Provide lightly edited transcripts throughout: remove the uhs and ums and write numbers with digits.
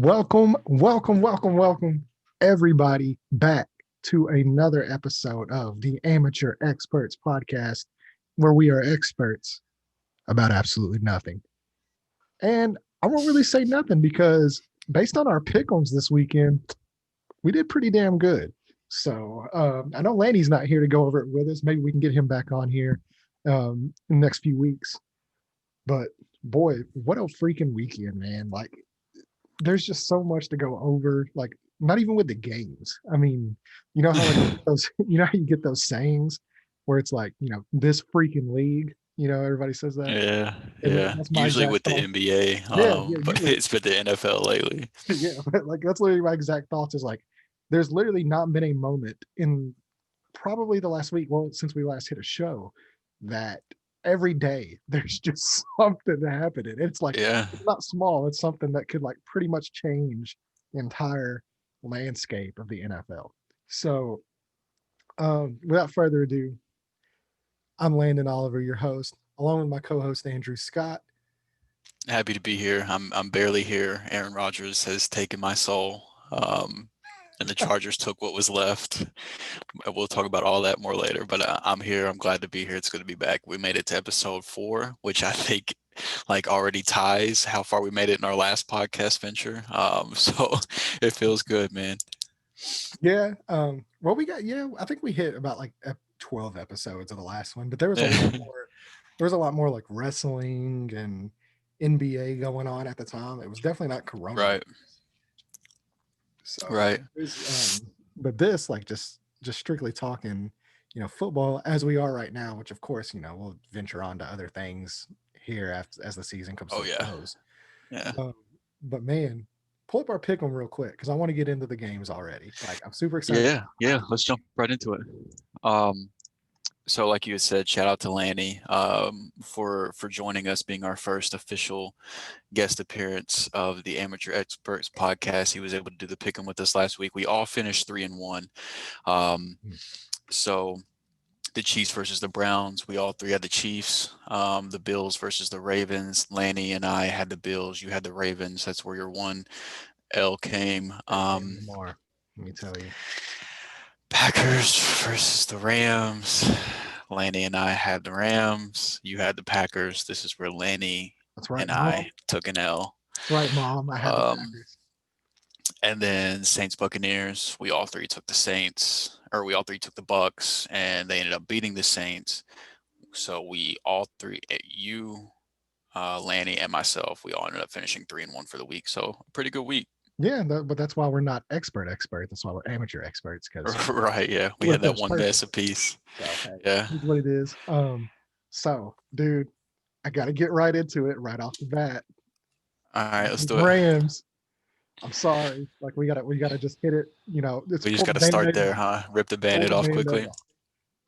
Welcome, everybody, back to another episode of the Amateur Experts Podcast, where we are experts about absolutely nothing. And I won't really say nothing because based on our pick'ems this weekend, we did pretty damn good. So I know Lanny's not here to go over it with us. Maybe we can get him back on here in the next few weeks. But boy, what a freaking weekend, man! Like there's just so much to go over. Like not even with the games. I mean, you know how like those, you know how you get those sayings where it's like, this freaking league. Everybody says that, Yeah, and yeah. that's my Usually exact with the thought. NBA, Yeah, but usually, it's been the NFL lately. yeah, but like that's literally my exact thoughts. Is like, there's literally not been a moment in probably the last week, well, since we last hit a show, that every day there's just something happening. It's like Yeah. it's not small, it's something that could like pretty much change the entire landscape of the NFL. So without further ado, I'm Landon Oliver, your host, along with my co-host Andrew Scott. Happy to be here. I'm barely here. Aaron Rodgers has taken my soul. And the Chargers took what was left. We'll talk about all that more later, but I'm here. I'm glad to be here. It's good to be back. We made it to episode 4, which I think like already ties how far we made it in our last podcast venture. So it feels good, man. Yeah. Well, we got, I think we hit about like 12 episodes of the last one, but there was a lot more. There was a lot more like wrestling and NBA going on at the time. It was definitely not coronavirus. Right, So right. but this like just strictly talking, football as we are right now, which of course, we'll venture on to other things here after as the season comes to Oh a yeah, close. yeah. Um, but man, pull up our pick 'em real quick because I want to get into the games already. Like I'm super excited. Yeah. Let's jump right into it. Um, so like you had said, shout out to Lanny for joining us, being our first official guest appearance of the Amateur Experts podcast. He was able to do the pick 'em with us last week. We all finished 3-1. Um, so the Chiefs versus the Browns, we all three had the Chiefs. The Bills versus the Ravens. Lanny and I had the Bills. You had the Ravens. That's where your one L came. Lamar, let me tell you. Packers versus the Rams. Lanny and I had the Rams. You had the Packers. This is where Lanny That's right, and mom. I took an L. That's right, mom. I had the Um, Packers. and then Saints Buccaneers. We all three took the Saints, or we all three took the Bucks, and they ended up beating the Saints. So we all three, you, Lanny, and myself, we all ended up finishing 3-1 for the week. So a pretty good week. Yeah, but that's why we're not expert. That's why we're amateur experts because Right? Yeah, we we're had that finished one perfect. mess apiece. So hey, Yeah. here's what it is. So dude, I got to get right into it right off the bat. All right, let's do it. Rams. I'm sorry. Like we gotta just hit it. It's We just pull the got to start band-aid there, off. huh? Rip the Pull band-aid the off band-aid quickly.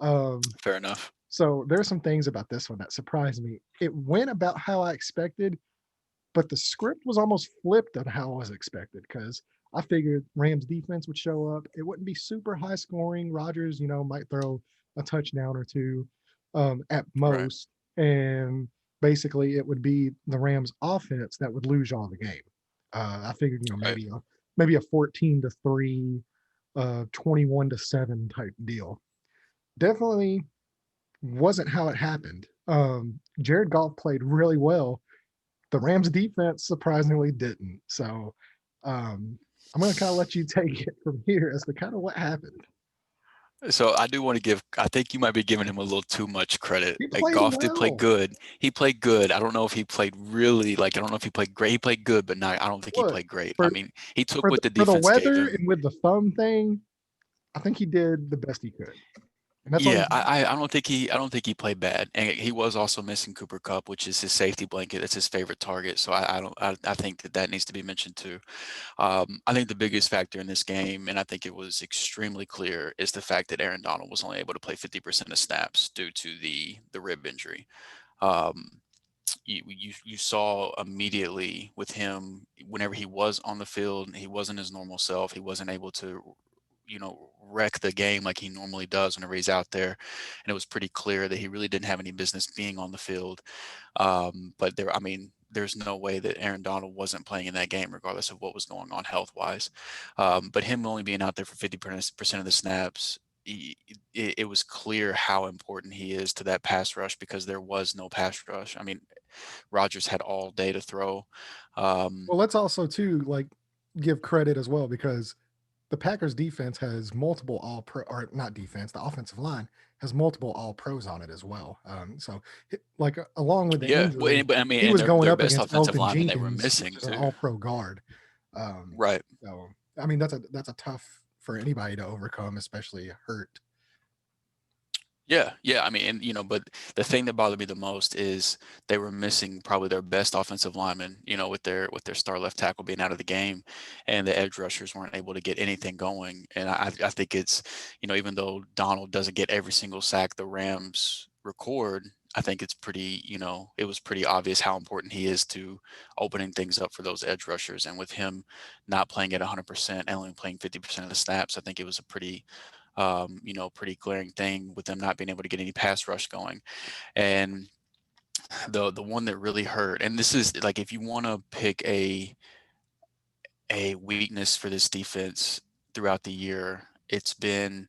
off. Um, Fair enough. so there's some things about this one that surprised me. It went about how I expected, but the script was almost flipped on how I was expected because I figured Rams defense would show up. It wouldn't be super high scoring. Rodgers, might throw a touchdown or two at Right. most. And basically it would be the Rams offense that would lose y'all the game. I figured, Right. maybe a 14-3, 21-7 type deal. Definitely wasn't how it happened. Jared Goff played really well. The Rams defense surprisingly didn't. So I'm going to kind of let you take it from here as to kind of what happened. So I do want to give. I think you might be giving him a little too much credit. He Like played Goff did play well. good. He played good. I don't know if he played really like. I don't know if he played great. He played good, but not. I don't think he Look, played great. I for mean, he took for what the for the defense gave weather him. and with the thumb thing, I think he did the best he could, and that's all you Yeah, can. I don't think he played bad, and he was also missing Cooper Cup, which is his safety blanket. That's his favorite target. So I don't I think that needs to be mentioned too. I think the biggest factor in this game, and I think it was extremely clear, is the fact that Aaron Donald was only able to play 50% of snaps due to the rib injury. Um, you saw immediately with him whenever he was on the field, he wasn't his normal self. He wasn't able to wreck the game like he normally does whenever he's out there. And it was pretty clear that he really didn't have any business being on the field. But there, I mean, there's no way that Aaron Donald wasn't playing in that game, regardless of what was going on health wise. But him only being out there for 50% of the snaps, it was clear how important he is to that pass rush because there was no pass rush. I mean, Rodgers had all day to throw. Well, let's also too like give credit as well because the Packers defense has multiple all pro or not defense, the offensive line has multiple all pros on it as well. So like along with the Yeah, well, injury, but I mean, he and was going their up best against offensive Elton lineman they were Jenkins, which missing is an too. all pro guard. Um, Right. so I mean that's a tough for anybody to overcome, especially hurt. Yeah, yeah. I mean, and but the thing that bothered me the most is they were missing probably their best offensive lineman, with their star left tackle being out of the game, and the edge rushers weren't able to get anything going. And I think it's, even though Donald doesn't get every single sack the Rams record, I think it's pretty, it was pretty obvious how important he is to opening things up for those edge rushers. And with him not playing at 100% and only playing 50% of the snaps, I think it was a pretty glaring thing with them not being able to get any pass rush going. And the one that really hurt, and this is like if you want to pick a weakness for this defense throughout the year, it's been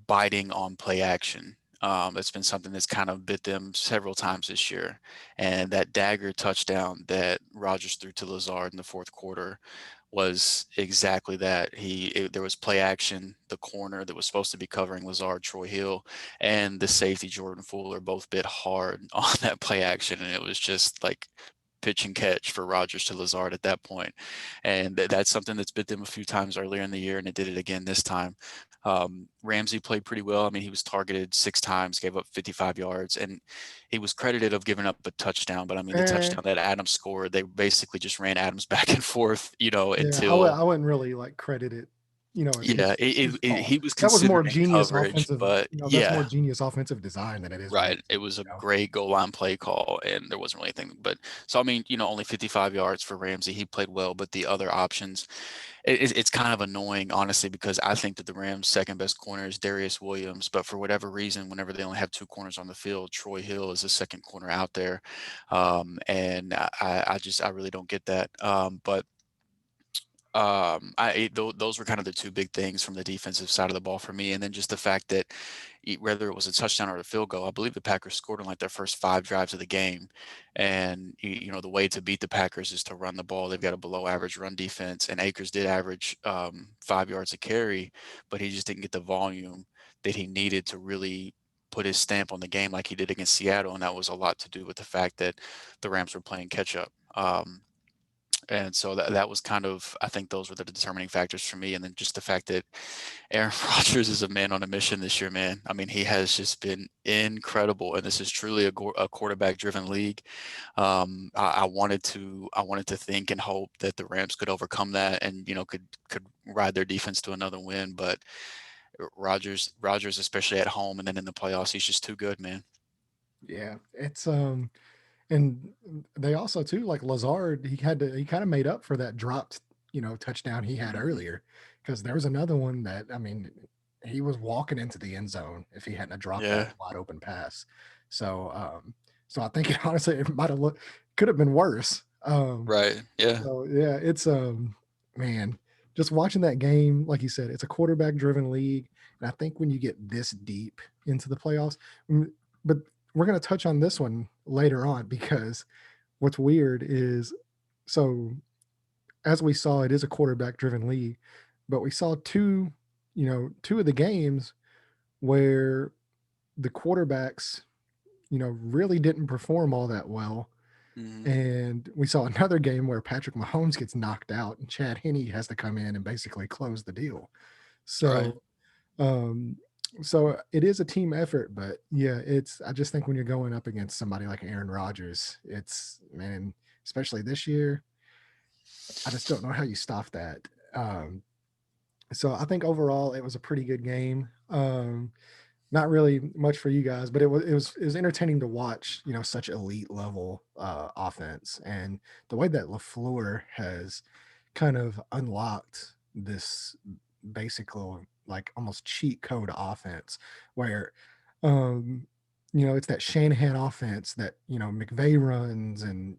biting on play action. It's been something that's kind of bit them several times this year. And that dagger touchdown that Rodgers threw to Lazard in the fourth quarter was exactly that. There was play action, the corner that was supposed to be covering Lazard, Troy Hill, and the safety Jordan Fuller both bit hard on that play action, and it was just like pitch and catch for Rodgers to Lazard at that point. And that's something that's bit them a few times earlier in the year, and it did it again this time. Ramsey played pretty well. I mean, he was targeted 6 times, gave up 55 yards, and he was credited of giving up a touchdown. But I mean, the Eh, touchdown that Adams scored, they basically just ran Adams back and forth, yeah, until I wouldn't really like credit it. It's yeah, his fault. he was That was more considering genius coverage, offensive. but That's more yeah, genius offensive design than it is right. It Ramsey. was a great goal line play call, and there wasn't really anything. But so I mean, only 55 yards for Ramsey. He played well, but the other options, it's kind of annoying, honestly, because I think that the Rams' second best corner is Darius Williams. But for whatever reason, whenever they only have two corners on the field, Troy Hill is the second corner out there, and I really don't get that. But those were kind of the two big things from the defensive side of the ball for me, and then just the fact that whether it was a touchdown or a field goal, I believe the Packers scored on like their first 5 drives of the game, and the way to beat the Packers is to run the ball. They've got a below average run defense, and Akers did average 5 yards a carry, but he just didn't get the volume that he needed to really put his stamp on the game like he did against Seattle, and that was a lot to do with the fact that the Rams were playing catch up. And so that was kind of, I think those were the determining factors for me. And then just the fact that Aaron Rodgers is a man on a mission this year, man. I mean, he has just been incredible, and this is truly a quarterback-driven league. I wanted to think and hope that the Rams could overcome that and could ride their defense to another win. But Rodgers, especially at home and then in the playoffs, he's just too good, man. Yeah, it's and they also too like Lazard. He kind of made up for that dropped touchdown he had Mhm. earlier because there was another one that I mean he was walking into the end zone if he hadn't have dropped that Yeah. wide open pass. So I think honestly it might have looked could have been worse. Right. Yeah. So yeah, it's man, just watching that game, like you said, it's a quarterback driven league. And I think when you get this deep into the playoffs, but we're gonna touch on this one later on because what's weird is so as we saw, it is a quarterback driven league, but we saw two of the games where the quarterbacks, really didn't perform all that well. Mhm. And we saw another game where Patrick Mahomes gets knocked out and Chad Henne has to come in and basically close the deal. Right. So, um, so it is a team effort, but yeah, I just think when you're going up against somebody like Aaron Rodgers, it's man, especially this year, I just don't know how you stop that. So I think overall it was a pretty good game. Not really much for you guys, but it was entertaining to watch. Such elite level offense, and the way that Lafleur has kind of unlocked this basic little like almost cheat code offense, where um, it's that Shanahan offense that, McVay runs and,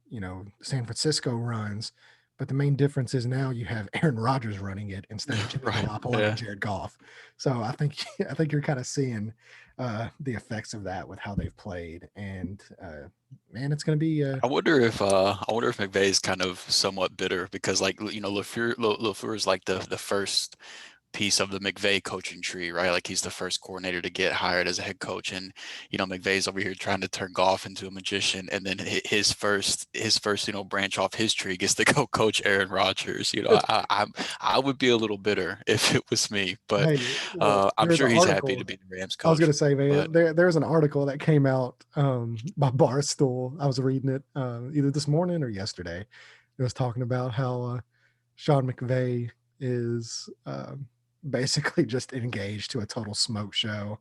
San Francisco runs. But the main difference is now you have Aaron Rodgers running it instead of Jimmy Right. Garoppolo and Yeah. Jared Goff. So I think I think you're kind of seeing the effects of that with how they've played. And man, it's going to be I wonder if McVay is kind of somewhat bitter because like LaFleur is like the first piece of the McVay coaching tree, right? Like he's the first coordinator to get hired as a head coach, and McVay's over here trying to turn Goff into a magician, and then his first branch off his tree gets to go coach Aaron Rodgers. it's, I would be a little bitter if it was me, but hey, well, I'm there's sure an he's happy to article. be the Rams I was coach. gonna say, But man, there's an article that came out by Barstool. I was reading it either this morning or yesterday. It was talking about how Sean McVay is basically just engaged to a total smoke show.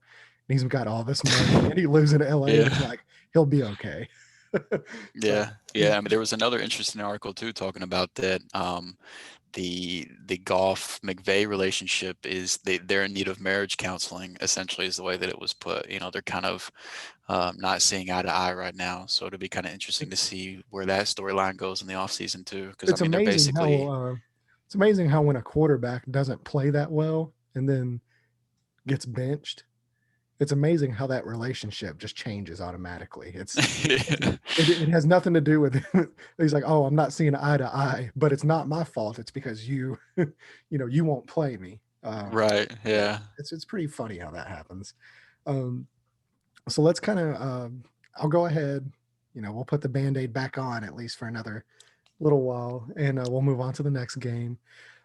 And he's got all this money, and he lives in LA, and he's yeah. like, he'll be okay. So Yeah, yeah. I mean, there was another interesting article too talking about that. The golf McVay relationship is they're in need of marriage counseling. Essentially, is the way that it was put. They're kind of not seeing eye to eye right now. So it'll be kind of interesting to it's see where that storyline goes in the offseason too. Because I it's mean, they're amazing how basically it's amazing how when a quarterback doesn't play that well and then gets benched, it's amazing how that relationship just changes automatically. It has nothing to do with he's like, oh, I'm not seeing eye to eye, but it's not my fault. It's because you, you won't play me. right. Yeah, Yeah. it's pretty funny how that happens. Um, so let's kind of, I'll go ahead. We'll put the band-aid back on at least for another little while, and we'll move on to the next game.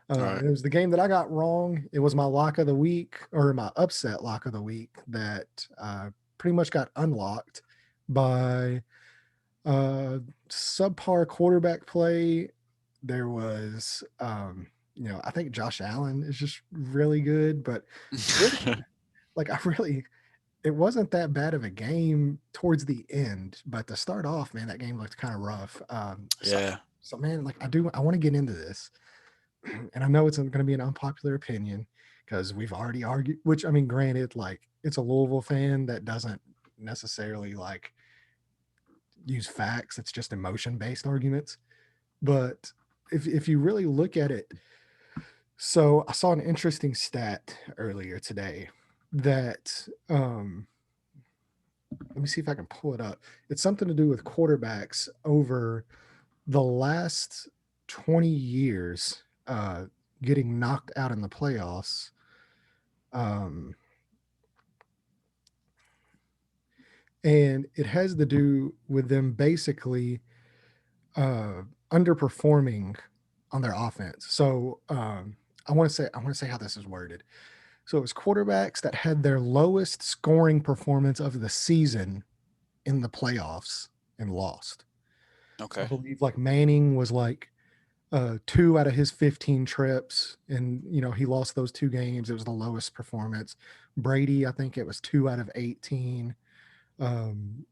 All right. It was the game that I got wrong. It was my lock of the week, or my upset lock of the week, that pretty much got unlocked by subpar quarterback play. There was, I think Josh Allen is just really good, but really, like, it wasn't that bad of a game towards the end, but to start off, man, that game looked kind of rough. yeah. So man, like, I want to get into this, and I know it's going to be an unpopular opinion because we've already argued. Which, I mean, granted, like, it's a Louisville fan that doesn't necessarily like use facts. It's just emotion based arguments. But if you really look at it, so I saw an interesting stat earlier today that let me see if I can pull it up. It's something to do with quarterbacks over the last 20 years getting knocked out in the playoffs. Um, and it has to do with them basically underperforming on their offense. So I want to say how this is worded. So it was quarterbacks that had their lowest scoring performance of the season in the playoffs and lost. So I Okay. believe like Manning was like two out of his 15 trips, and he lost those two games. It was the lowest performance. Brady, I think it was 2 out of 18. Um,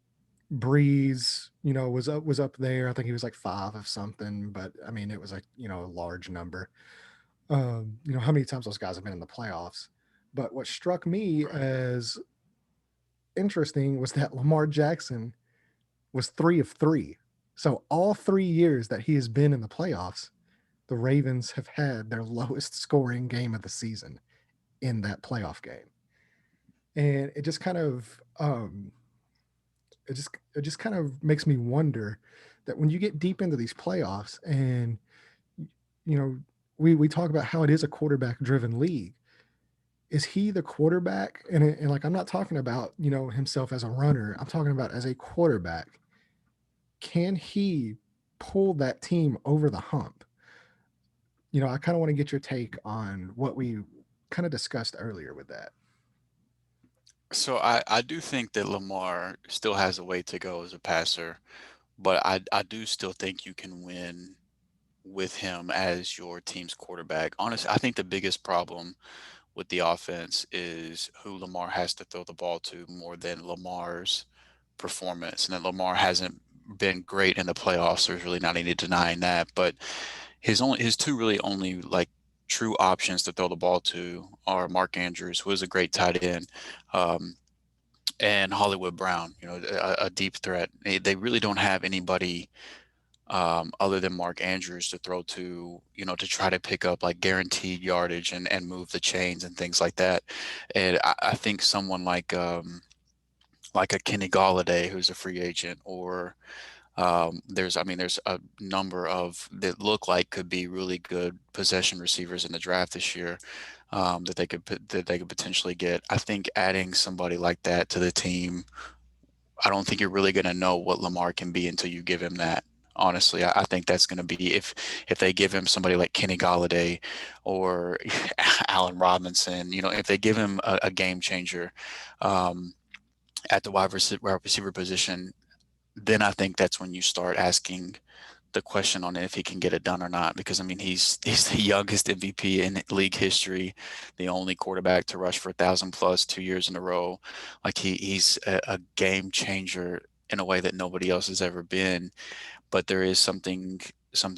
Breeze, was up there. I think he was like 5 of something, but I mean it was like, a large number. How many times those guys have been in the playoffs. But what struck me Right. as interesting was that Lamar Jackson was 3 of 3. So all 3 years that he has been in the playoffs, the Ravens have had their lowest scoring game of the season in that playoff game. And it just kind of makes me wonder that when you get deep into these playoffs and you know we talk about how it is a quarterback driven league, is he the quarterback? And like, I'm not talking about himself as a runner, I'm talking about as a quarterback. Can he pull that team over the hump? I kind of want to get your take on what we kind of discussed earlier with that. So I do think that Lamar still has a way to go as a passer, but I do still think you can win with him as your team's quarterback. Honestly, I think the biggest problem with the offense is who Lamar has to throw the ball to more than Lamar's performance. And then Lamar hasn't been great in the playoffs. There's really not any denying that. But his two really only like true options to throw the ball to are Mark Andrews, who is a great tight end, um, and Hollywood Brown, a deep threat. They really don't have anybody other than Mark Andrews to throw to, to try to pick up like guaranteed yardage and move the chains and things like that. And I think someone like a Kenny Galladay, who's a free agent, or there's a number of that look like could be really good possession receivers in the draft this year, that they could potentially get. I think adding somebody like that to the team, I don't think you're really going to know what Lamar can be until you give him that. Honestly, I think that's going to be if they give him somebody like Kenny Galladay or Allen Robinson. If they give him a game changer um, at the wide receiver position, then I think that's when you start asking the question on if he can get it done or not. Because I mean, he's the youngest MVP in league history, the only quarterback to rush for 1,000 plus 2 years in a row. Like he's a game changer in a way that nobody else has ever been. But there is something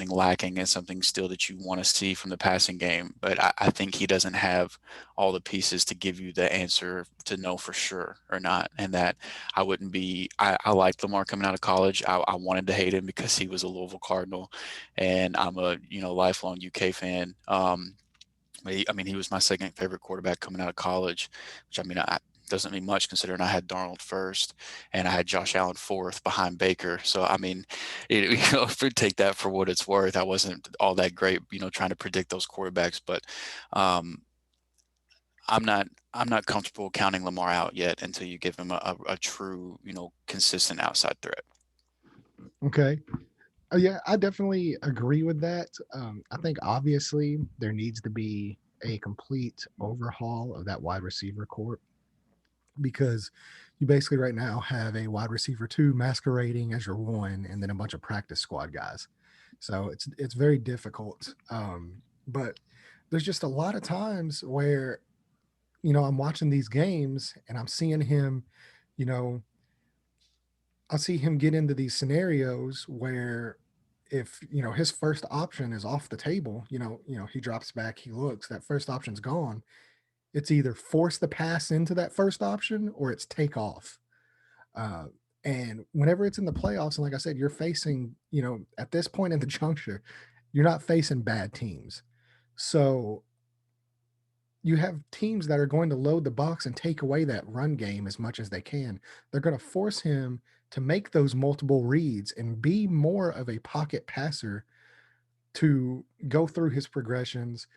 lacking and something still that you want to see from the passing game. But I think he doesn't have all the pieces to give you the answer to know for sure or not. And that I wouldn't be. I liked Lamar coming out of college. I wanted to hate him because he was a Louisville Cardinal, and I'm a lifelong UK fan. I mean, he was my second favorite quarterback coming out of college, which I mean, doesn't mean much considering I had Darnold first and I had Josh Allen fourth behind Baker. So I mean, if we take that for what it's worth, I wasn't all that great, trying to predict those quarterbacks. But um, I'm not comfortable counting Lamar out yet until you give him a true, consistent outside threat. Okay. Yeah, I definitely agree with that. I think obviously there needs to be a complete overhaul of that wide receiver corps because you basically right now have a wide receiver two masquerading as your one, and then a bunch of practice squad guys. So it's very difficult. But there's just a lot of times where I'm watching these games and I'm seeing him, you know, I see him get into these scenarios where if his first option is off the table, he drops back, he looks, that first option's gone. It's either force the pass into that first option or it's take off. Uh, and whenever it's in the playoffs, and like I said, you're facing, at this point in the juncture, you're not facing bad teams. So you have teams that are going to load the box and take away that run game as much as they can. They're going to force him to make those multiple reads and be more of a pocket passer to go through his progressions,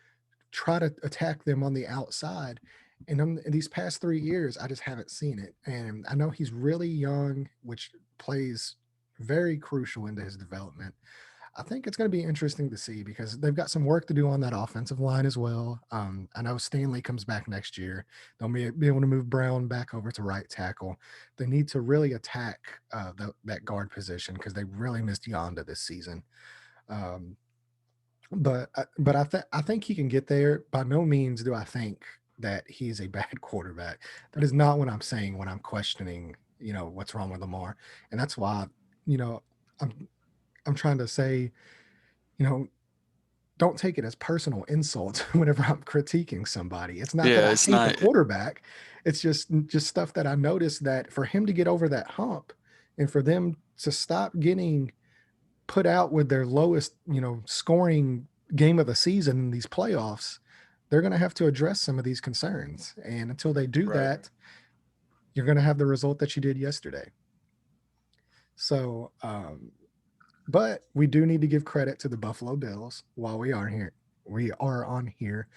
try to attack them on the outside. And in these past 3 years, I just haven't seen it. And I know he's really young, which plays very crucial into his development. I think it's going to be interesting to see because they've got some work to do on that offensive line as well. I know Stanley comes back next year. They'll be able to move Brown back over to right tackle. They need to really attack that guard position because they really missed Yonda this season. Um, but I think he can get there. By no means do I think that he's a bad quarterback. That is not what I'm saying when I'm questioning, what's wrong with Lamar, and that's why, you know, I'm I'm trying to say, you know, don't take it as personal insult whenever I'm critiquing somebody. It's not that Yeah, I it's hate the not. quarterback. It's just stuff that I noticed that for him to get over that hump and for them to stop getting put out with their lowest, scoring game of the season in these playoffs, they're going to have to address some of these concerns. And until they do Right. that, you're going to have the result that you did yesterday. So, but we do need to give credit to the Buffalo Bills while we are here. We are on here.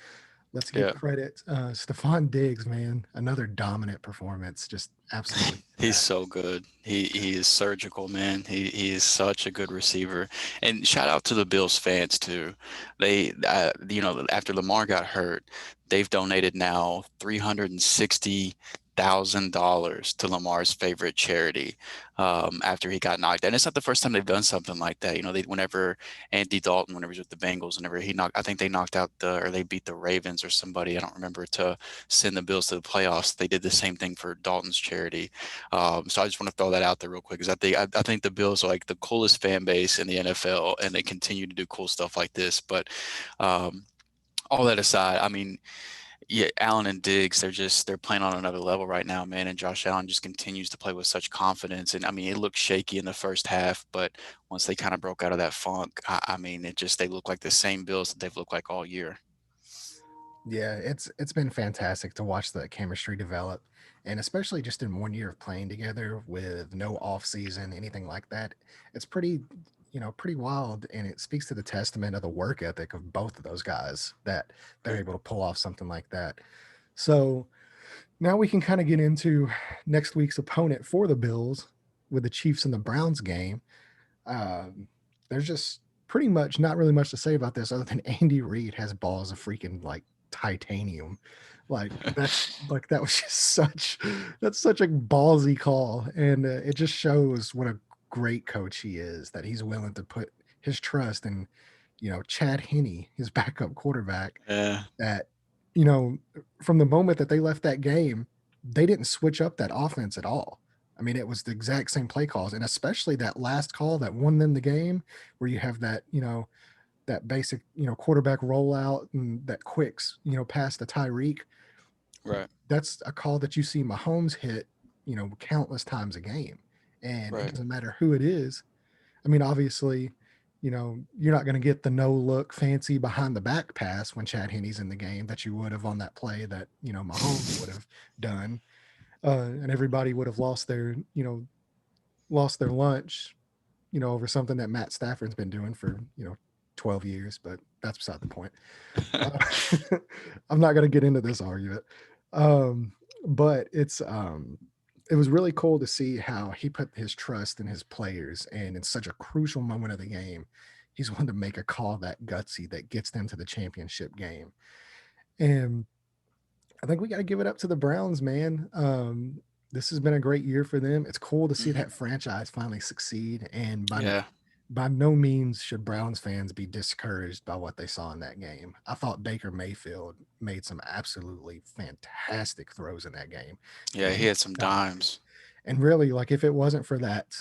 Let's give Yeah. credit. Stephon Diggs, man, another dominant performance. Just absolutely He's fantastic. so good. He is surgical, man. He is such a good receiver. And shout out to the Bills fans too. They after Lamar got hurt, they've donated now $360,000 to Lamar's favorite charity after he got knocked out. And it's not the first time they've done something like that. They whenever Andy Dalton, whenever he was with the Bengals, whenever he knocked, I think they knocked out or they beat the Ravens or somebody. I don't remember, to send the Bills to the playoffs. They did the same thing for Dalton's charity. So I just want to throw that out there real quick because I think the Bills are like the coolest fan base in the NFL, and they continue to do cool stuff like this. But um, all that aside, I mean, Yeah, Allen and Diggs, they're playing on another level right now, man. And Josh Allen just continues to play with such confidence. And I mean, it looked shaky in the first half, but once they kind of broke out of that funk, I mean, they look like the same Bills that they've looked like all year. Yeah, it's been fantastic to watch the chemistry develop, and especially just in 1 year of playing together with no off season, anything like that. It's pretty, pretty wild, and it speaks to the testament of the work ethic of both of those guys that they're Right. able to pull off something like that. So now we can kind of get into next week's opponent for the Bills with the Chiefs and the Browns game. Um, there's just pretty much not really much to say about this other than Andy Reid has balls of freaking like titanium. That was just such a ballsy call, and it just shows what a great coach he is, that he's willing to put his trust in, Chad Henne, his backup quarterback, Yeah. that, you know, from the moment that they left that game, they didn't switch up that offense at all. I mean, it was the exact same play calls, and especially that last call that won them the game, where you have that, that basic, quarterback rollout and that quicks, pass to Tyreek. Right. That's a call that you see Mahomes hit, countless times a game. And it Right. doesn't matter who it is. I mean, obviously, you're not going to get the no look fancy behind the back pass when Chad Henne's in the game that you would have on that play that, Mahomes would have done. And everybody would have lost their lunch, over something that Matt Stafford's been doing for, 12 years, but that's beside the point. Uh, I'm not going to get into this argument. Um, but it was really cool to see how he put his trust in his players, and in such a crucial moment of the game, he's willing to make a call that gutsy that gets them to the championship game. And I think we got to give it up to the Browns, man. This has been a great year for them. It's cool to see Hmm. that franchise finally succeed, and Yeah. by no means should Browns fans be discouraged by what they saw in that game. I thought Baker Mayfield made some absolutely fantastic throws in that game. Yeah. He And had some God, dimes. and really, like if it wasn't for that,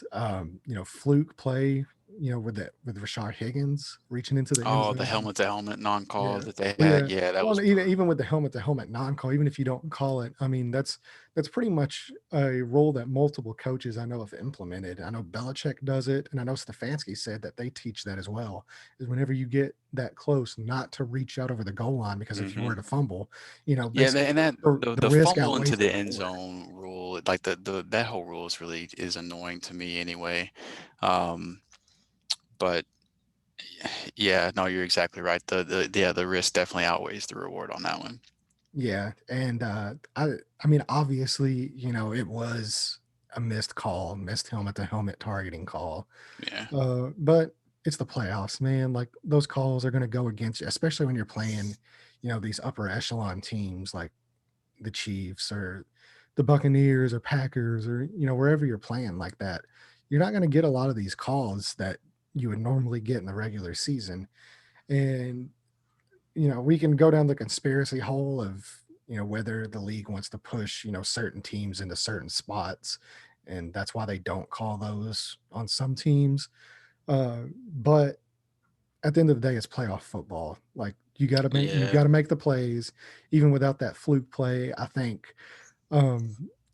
fluke play, with Rashard Higgins reaching into the end Oh, the zone. helmet to helmet non-call Yeah. that they Well, had. yeah. Yeah, that Well, was even brutal. with the helmet to helmet non-call, even if you don't call it, I mean, that's pretty much a rule that multiple coaches I know have implemented. I know Belichick does it, and I know Stefanski said that they teach that as well. Is whenever you get that close, not to reach out over the goal line, because if you were Hmm. to fumble, Yeah, basically and that the the risk fumble outweighs into the the end reward. zone rule, like the that whole rule is annoying to me anyway. Um, but yeah, no, you're exactly right. The risk definitely outweighs the reward on that one. Yeah, and I mean, obviously, it was a missed call, missed helmet to helmet targeting call. Yeah. But it's the playoffs, man. Like those calls are going to go against you, especially when you're playing, these upper echelon teams like the Chiefs or the Buccaneers or Packers, or wherever you're playing like that. You're not going to get a lot of these calls that you would normally get in the regular season. And we can go down the conspiracy hole of, whether the league wants to push, certain teams into certain spots. And that's why they don't call those on some teams. But at the end of the day, it's playoff football. Like you Yeah. gotta make the plays, even without that fluke play. I think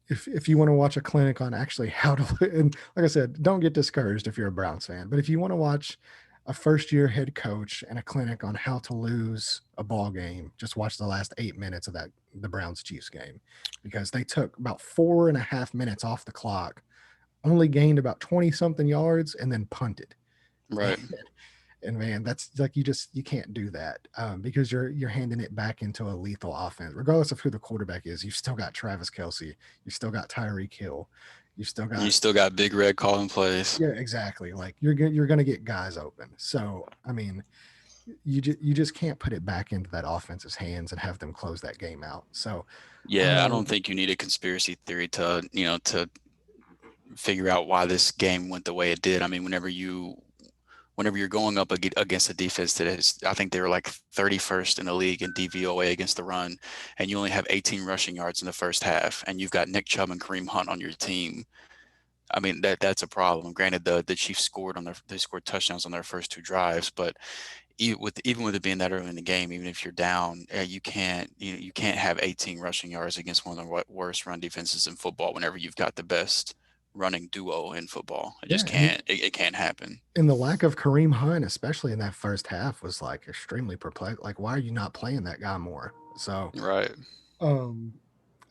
if you want to watch a clinic on actually how to, and like I said, don't get discouraged if you're a Browns fan, but if you want to watch a first year head coach and a clinic on how to lose a ball game, just watch the last 8 minutes of the Browns Chiefs game, because they took about 4.5 minutes off the clock, only gained about 20 something yards, and then punted. Right. And man, that's like you can't do that, because you're handing it back into a lethal offense, regardless of who the quarterback is. You've still got Travis Kelsey, you still got Tyreek Hill, you still You got, still got Big Red calling plays. yeah, exactly. Like you're gonna get guys open. So I mean, you just can't put it back into that offense's hands and have them close that game out. So Yeah, I don't um, think you need a conspiracy theory to, to figure out why this game went the way it did. I mean, whenever you're going up against a defense that is, I think they were like 31st in the league in DVOA against the run, and you only have 18 rushing yards in the first half, and you've got Nick Chubb and Kareem Hunt on your team. I mean, that's a problem. Granted, the Chiefs scored they scored touchdowns on their first two drives, but even with it being that early in the game, even if you're down, you can't have 18 rushing yards against one of the worst run defenses in football. Whenever you've got the best running duo in football, it just Yeah, and it can't happen. the lack of Kareem Hunt, especially in that first half, was like extremely perplexed. Like, why are you not playing that guy more? So, Right. um,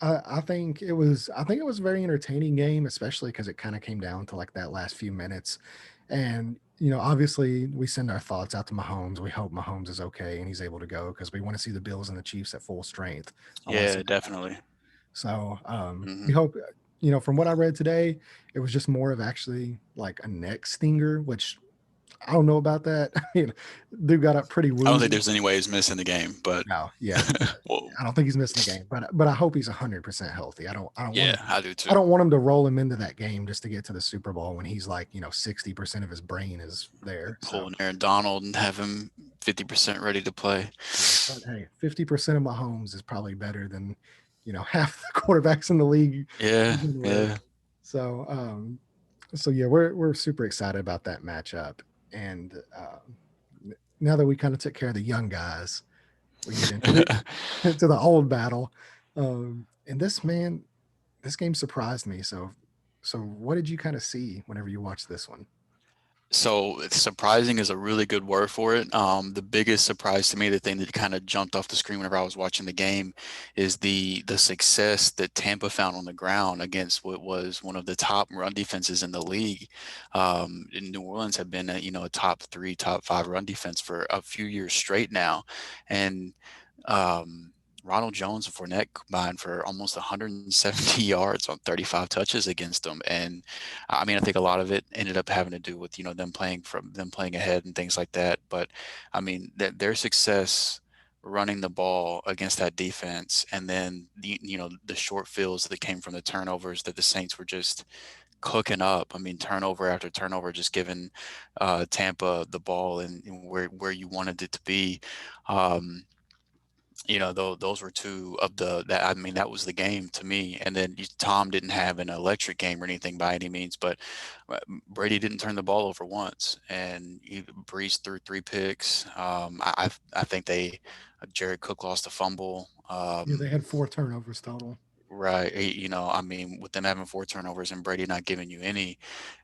I think it was a very entertaining game, especially because it kind of came down to like that last few minutes. And obviously, we send our thoughts out to Mahomes. We hope Mahomes is okay and he's able to go because we want to see the Bills and the Chiefs at full strength. I want to Yeah, see that happen. definitely. So we Hmm. hope. From what I read today, it was just more of actually like a neck stinger, which I don't know about that. I mean, dude got up pretty I don't think woozy. there's any way he's missing the game, but No, yeah, well, I don't think he's missing the game, but I hope he's 100% healthy. I don't want yeah, him. I do I too. don't want him to roll him into that game just to get to the Super Bowl when he's like 60% of his brain is there. So Pulling Aaron Donald and have him 50% ready to play. yeah, but hey, 50% of Mahomes is probably better than half the quarterbacks in the league to Yeah, begin with. yeah. So so yeah, we're super excited about that matchup, and now that we kind of took care of the young guys, we get into to the old battle. And this game surprised me. So what did you kind of see whenever you watched this one? So surprising is a really good word for it. The biggest surprise to me, the thing that kind of jumped off the screen whenever I was watching the game, is the success that Tampa found on the ground against what was one of the top run defenses in the league. In New Orleans have been a top three, top five run defense for a few years straight now, and um, Ronald Jones and Fournette combined for almost 170 yards on 35 touches against them, and I mean, I think a lot of it ended up having to do with them playing ahead and things like that. But I mean, their success running the ball against that defense, and then the short fields that came from the turnovers that the Saints were just cooking up. I mean, turnover after turnover, just giving Tampa the ball and where you wanted it to be. Um, those were two of that. I mean, that was the game to me. And then Tom didn't have an electric game or anything by any means, but Brady didn't turn the ball over once, and he breezed through three picks. I think Jared Cook lost a fumble. Yeah, they had 4 turnovers total. Right. I mean, with them having four turnovers and Brady not giving you any,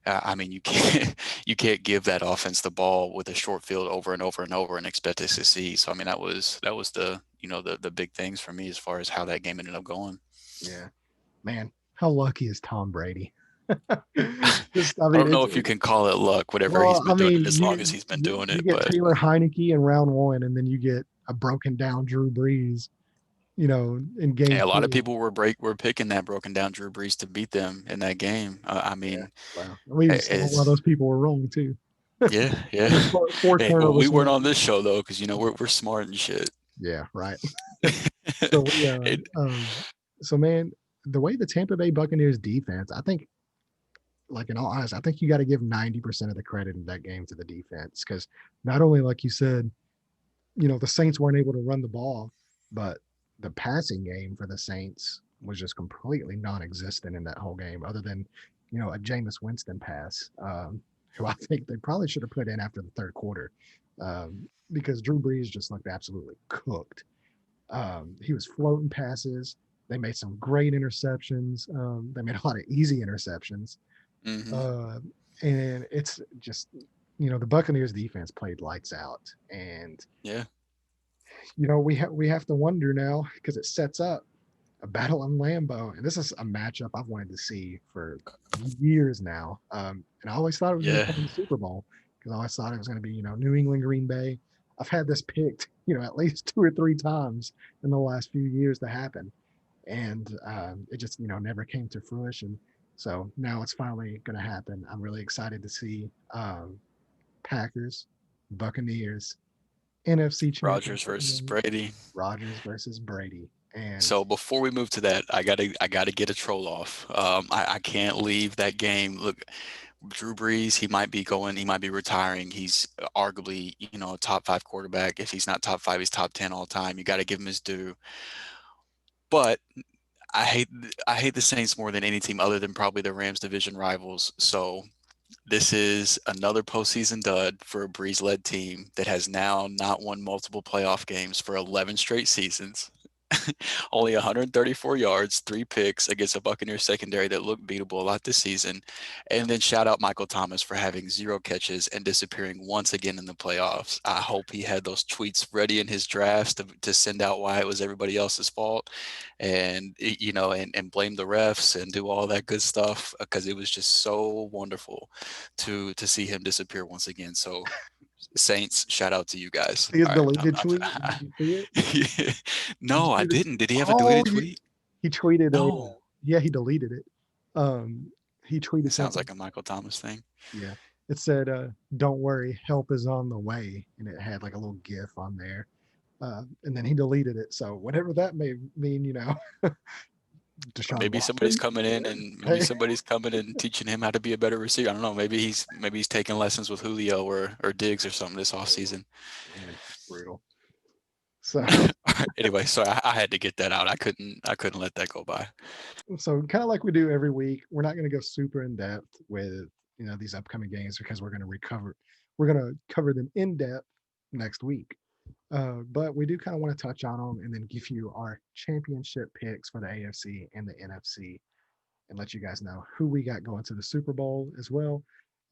I mean, you can't you can't give that offense the ball with a short field over and over and over and expect to succeed. So I mean, that was the big things for me as far as how that game ended up going. Yeah, man, how lucky is Tom Brady? Just, I I mean, don't know it's if you can call it luck, whatever he's well, I been doing it mean, as long as he's been doing you it, get but Taylor Heineke in round one, and then you get a broken down Drew Brees, in game yeah, a lot of 4. people were picking that broken down Drew Brees to beat them in that game. I Yeah, mean, well, we saw why it's those people were wrong too. yeah, yeah. There's four Hey, well, we turnovers from weren't that. on this show though, because we're smart and shit. Yeah, right. So we It, so man, the way the Tampa Bay Buccaneers defense, I think, like in all honesty, I think you got to give 90% of the credit in that game to the defense because not only, like you said, the Saints weren't able to run the ball, but the passing game for the Saints was just completely non-existent in that whole game, other than a Jameis Winston pass, who I think they probably should have put in after the third quarter, because Drew Brees just looked absolutely cooked. He was floating passes. They made some great interceptions. They made a lot of easy interceptions, mhm. uh, and it's just the Buccaneers defense played lights out, and Yeah, we have to wonder now because it sets up a battle in Lambeau, and this is a matchup I've wanted to see for years now. And I always thought it was going to yeah, come in the Super Bowl because I always thought it was going to be New England Green Bay. I've had this picked at least 2 or 3 times in the last few years to happen, and it just never came to fruition. So now it's finally going to happen. I'm really excited to see Packers, Buccaneers, NFC Rogers Championship versus game, Brady. Rodgers versus Brady. And So before we move to that, I gotta get a troll off. I can't leave that game. Look, Drew Brees, he might be retiring. He's arguably, a top five quarterback. If he's not top five, he's top 10 all time. You got to give him his due. But I hate I hate the Saints more than any team other than probably the Rams division rivals. So This is another postseason dud for a Breeze-led team that has now not won multiple playoff games for 11 straight seasons. Only 134 yards, 3 picks against a Buccaneers secondary that looked beatable a lot this season. And then shout out Michael Thomas for having 0 catches and disappearing once again in the playoffs. I hope he had those tweets ready in his drafts to send out why it was everybody else's fault and, and blame the refs and do all that good stuff because it was just so wonderful to see him disappear once again. So Saints, shout out to you guys. See his All right, deleted tweet? Did you see it? Did No, you I see the? didn't. Did he have a Oh, deleted tweet? he tweeted a. No. Yeah, he deleted it. He tweeted It sounds something. like a Michael Thomas thing. Yeah, it said, "Don't worry, help is on the way," and it had like a little GIF on there. And then he deleted it. So whatever that may mean, Or Deshaun maybe somebody's Watson. coming in Yeah. and maybe Hey. somebody's coming in and teaching him how to be a better receiver. I don't know. Maybe he's taking lessons with Julio or Diggs or something this offseason. Man, brutal. So Anyway, so I had to get that out. I couldn't let that go by. so kind of like we do every week, we're not going to go super in depth with these upcoming games because we're going to cover them in depth next week. But we do kind of want to touch on them and then give you our championship picks for the AFC and the NFC and let you guys know who we got going to the Super Bowl as well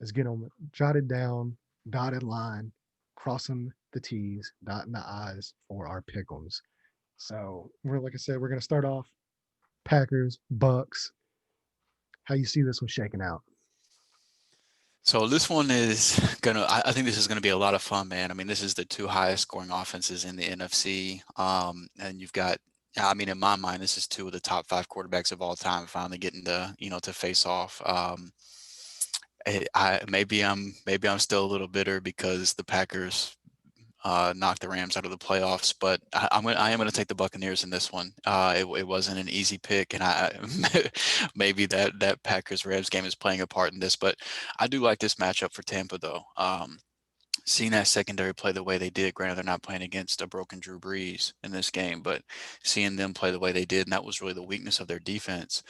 as get them jotted down, dotted line, crossing the T's, dotting the I's for our pick'ems. So we're like I said, we're gonna start off Packers, Bucks. How you see this one shaking out? So this one is I think this is gonna be a lot of fun, man. I mean, this is the two highest scoring offenses in the NFC. And you've got, I mean, in my mind, this is two of the top five quarterbacks of all time finally getting to face off. Maybe I'm still a little bitter because the Packers knocked the Rams out of the playoffs, but I am gonna take the Buccaneers in this one. It wasn't an easy pick, and maybe that Packers Rams game is playing a part in this, but I do like this matchup for Tampa though. Seeing that secondary play the way they did, granted they're not playing against a broken Drew Brees in this game, but seeing them play the way they did, and that was really the weakness of their defense,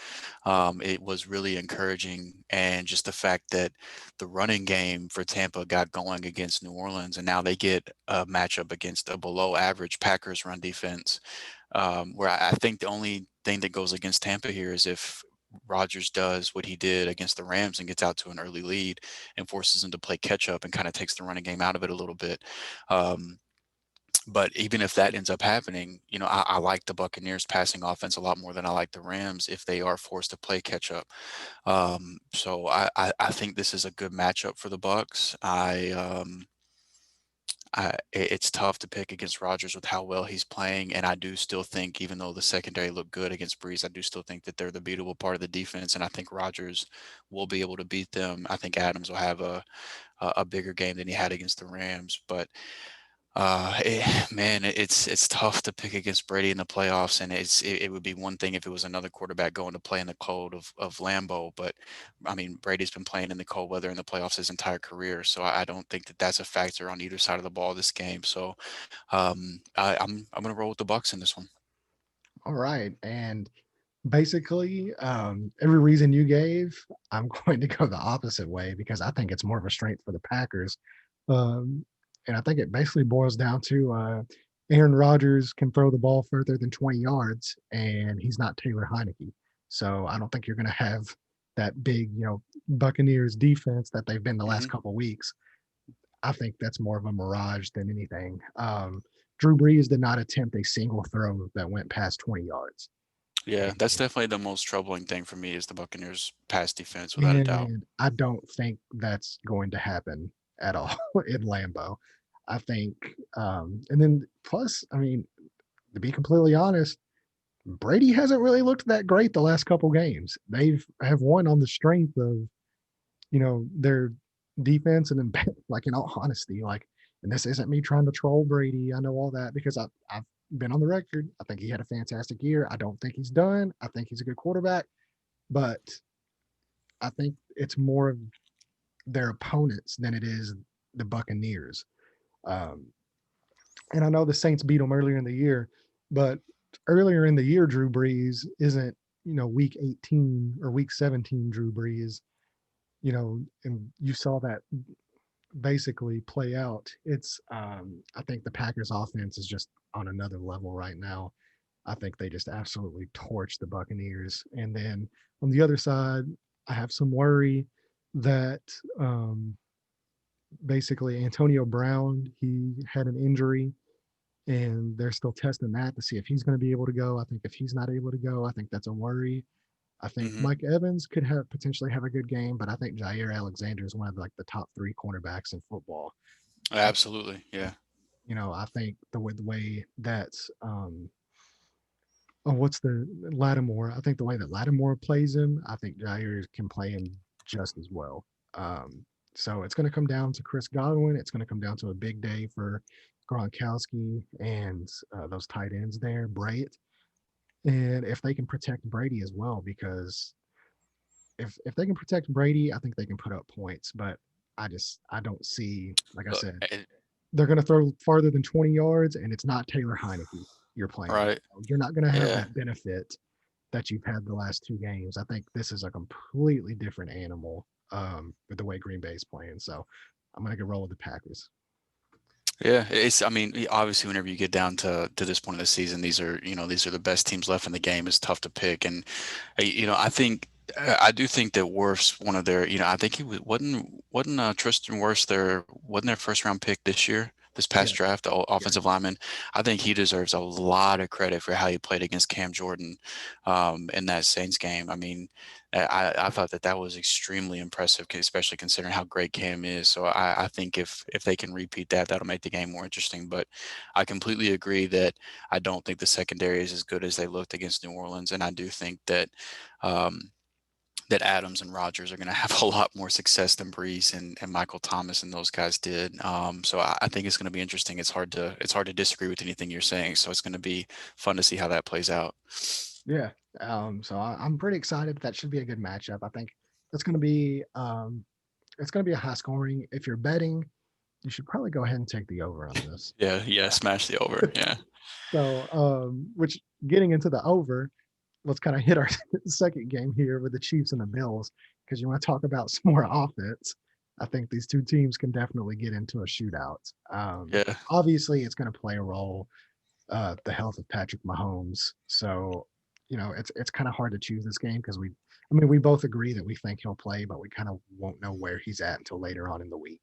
it was really encouraging. And just the fact that the running game for Tampa got going against New Orleans, and now they get a matchup against a below average Packers run defense, where I think the only thing that goes against Tampa here is if Rodgers does what he did against the Rams and gets out to an early lead and forces them to play catch up and kind of takes the running game out of it a little bit. Um, but even if that ends up happening, I like the Buccaneers passing offense a lot more than I like the Rams if they are forced to play catch up. So I think this is a good matchup for the Bucks. It's tough to pick against Rodgers with how well he's playing, and I do still think, even though the secondary looked good against Breeze, I do still think that they're the beatable part of the defense, and I think Rodgers will be able to beat them. I think Adams will have a bigger game than he had against the Rams, but man, it's tough to pick against Brady in the playoffs, and it would be one thing if it was another quarterback going to play in the cold of Lambeau, but I mean Brady's been playing in the cold weather in the playoffs his entire career, so I don't think that that's a factor on either side of the ball this game. So I'm gonna roll with the Bucks in this one. All right, and basically, every reason you gave, I'm going to go the opposite way because I think it's more of a strength for the Packers. Um, and I think it basically boils down to Aaron Rodgers can throw the ball further than 20 yards, and he's not Taylor Heineke. So I don't think you're going to have that big, Buccaneers defense that they've been the last Hmm. couple of weeks. I think that's more of a mirage than anything. Drew Brees did not attempt a single throw that went past 20 yards. Yeah, that's And definitely the most troubling thing for me is the Buccaneers pass defense, without a doubt. And I don't think that's going to happen at all in Lambeau. I think, and then plus, I mean, to be completely honest, Brady hasn't really looked that great the last couple games. They've have won on the strength of their defense, and then like in all honesty, like, and this isn't me trying to troll Brady. I know all that because I've been on the record. I think he had a fantastic year. I don't think he's done. I think he's a good quarterback, but I think it's more of their opponents than it is the Buccaneers. Um, and I know the Saints beat them earlier in the year, but earlier in the year, Drew Brees isn't, week 18 or week 17 Drew Brees. and you saw that basically play out. I think the Packers offense is just on another level right now. I think they just absolutely torched the Buccaneers. And then on the other side, I have some worry that um, basically Antonio Brown, he had an injury and they're still testing that to see if he's going to be able to go. I think if he's not able to go, I think that's a worry. I think Hmm. Mike Evans could have potentially have a good game, but I think Jair Alexander is one of like the top three cornerbacks in football. I, Absolutely. Yeah. I think the way that what's the Lattimore? I think the way that Lattimore plays him, I think Jair can play him just as well. Um, so it's going to come down to Chris Godwin. It's going to come down to a big day for Gronkowski and those tight ends there, Bryant. And if they can protect Brady as well, because if they can protect Brady, I think they can put up points. But I don't see, like I Look, said, they're going to throw farther than 20 yards, and it's not Taylor Heineke you're playing. right. You're not going to have Yeah. that benefit that you've had the last two games. I think this is a completely different animal with the way Green Bay is playing. So I'm going to go roll with the Packers. Yeah, I mean, obviously, whenever you get down to this point of the season, these are the best teams left in the game. It's tough to pick, and I think I do think that Wirf's one of their, I think he wasn't Tristan Wirfs wasn't their first round pick this year, this past Yes. draft, the Yeah. offensive lineman. I think he deserves a lot of credit for how he played against Cam Jordan, in that Saints game. I mean, I thought that was extremely impressive, especially considering how great Cam is. So I think if they can repeat that, that'll make the game more interesting. But I completely agree that I don't think the secondary is as good as they looked against New Orleans, and I do think um, that Adams and Rogers are going to have a lot more success than Breeze and Michael Thomas and those guys did. So I think it's going to be interesting. It's hard to disagree with anything you're saying. So it's going to be fun to see how that plays out. Yeah. I'm pretty excited. That should be a good matchup. I think it's going to be it's going to be a high scoring. If you're betting, you should probably go ahead and take the over on this. Yeah, yeah, smash the over. Yeah, So, which getting into the over, let's kind of hit our second game here with the Chiefs and the Bills because you want to talk about some more offense. I think these two teams can definitely get into a shootout. yeah, Obviously, it's going to play a role, the health of Patrick Mahomes. So, it's kind of hard to choose this game because I mean, we both agree that we think he'll play, but we kind of won't know where he's at until later on in the week.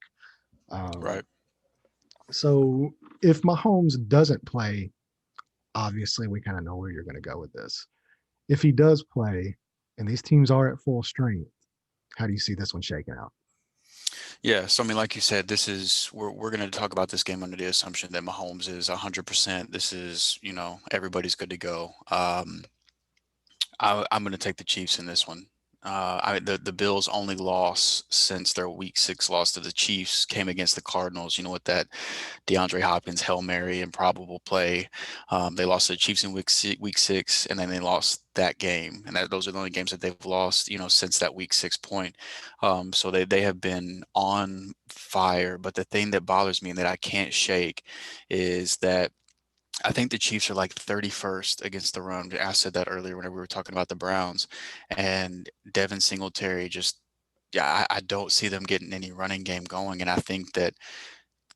Um, right. so, if Mahomes doesn't play, obviously we kind of know where you're going to go with this. If he does play and these teams are at full strength, how do you see this one shaking out? Yeah, so I mean, like you said, we're going to talk about this game under the assumption that Mahomes is 100%. This is, everybody's good to go. I'm going to take the Chiefs in this one. The Bills' only loss since their Week 6 loss to the Chiefs came against the Cardinals. You know, with that DeAndre Hopkins Hail Mary improbable play, they lost to the Chiefs in Week 6, and then they lost that game. And those are the only games that they've lost, since that Week 6 point. So they have been on fire. But the thing that bothers me and that I can't shake is that I think the Chiefs are like 31st against the run. I said that earlier whenever we were talking about the Browns, and Devin Singletary just, yeah, I don't see them getting any running game going. And I think that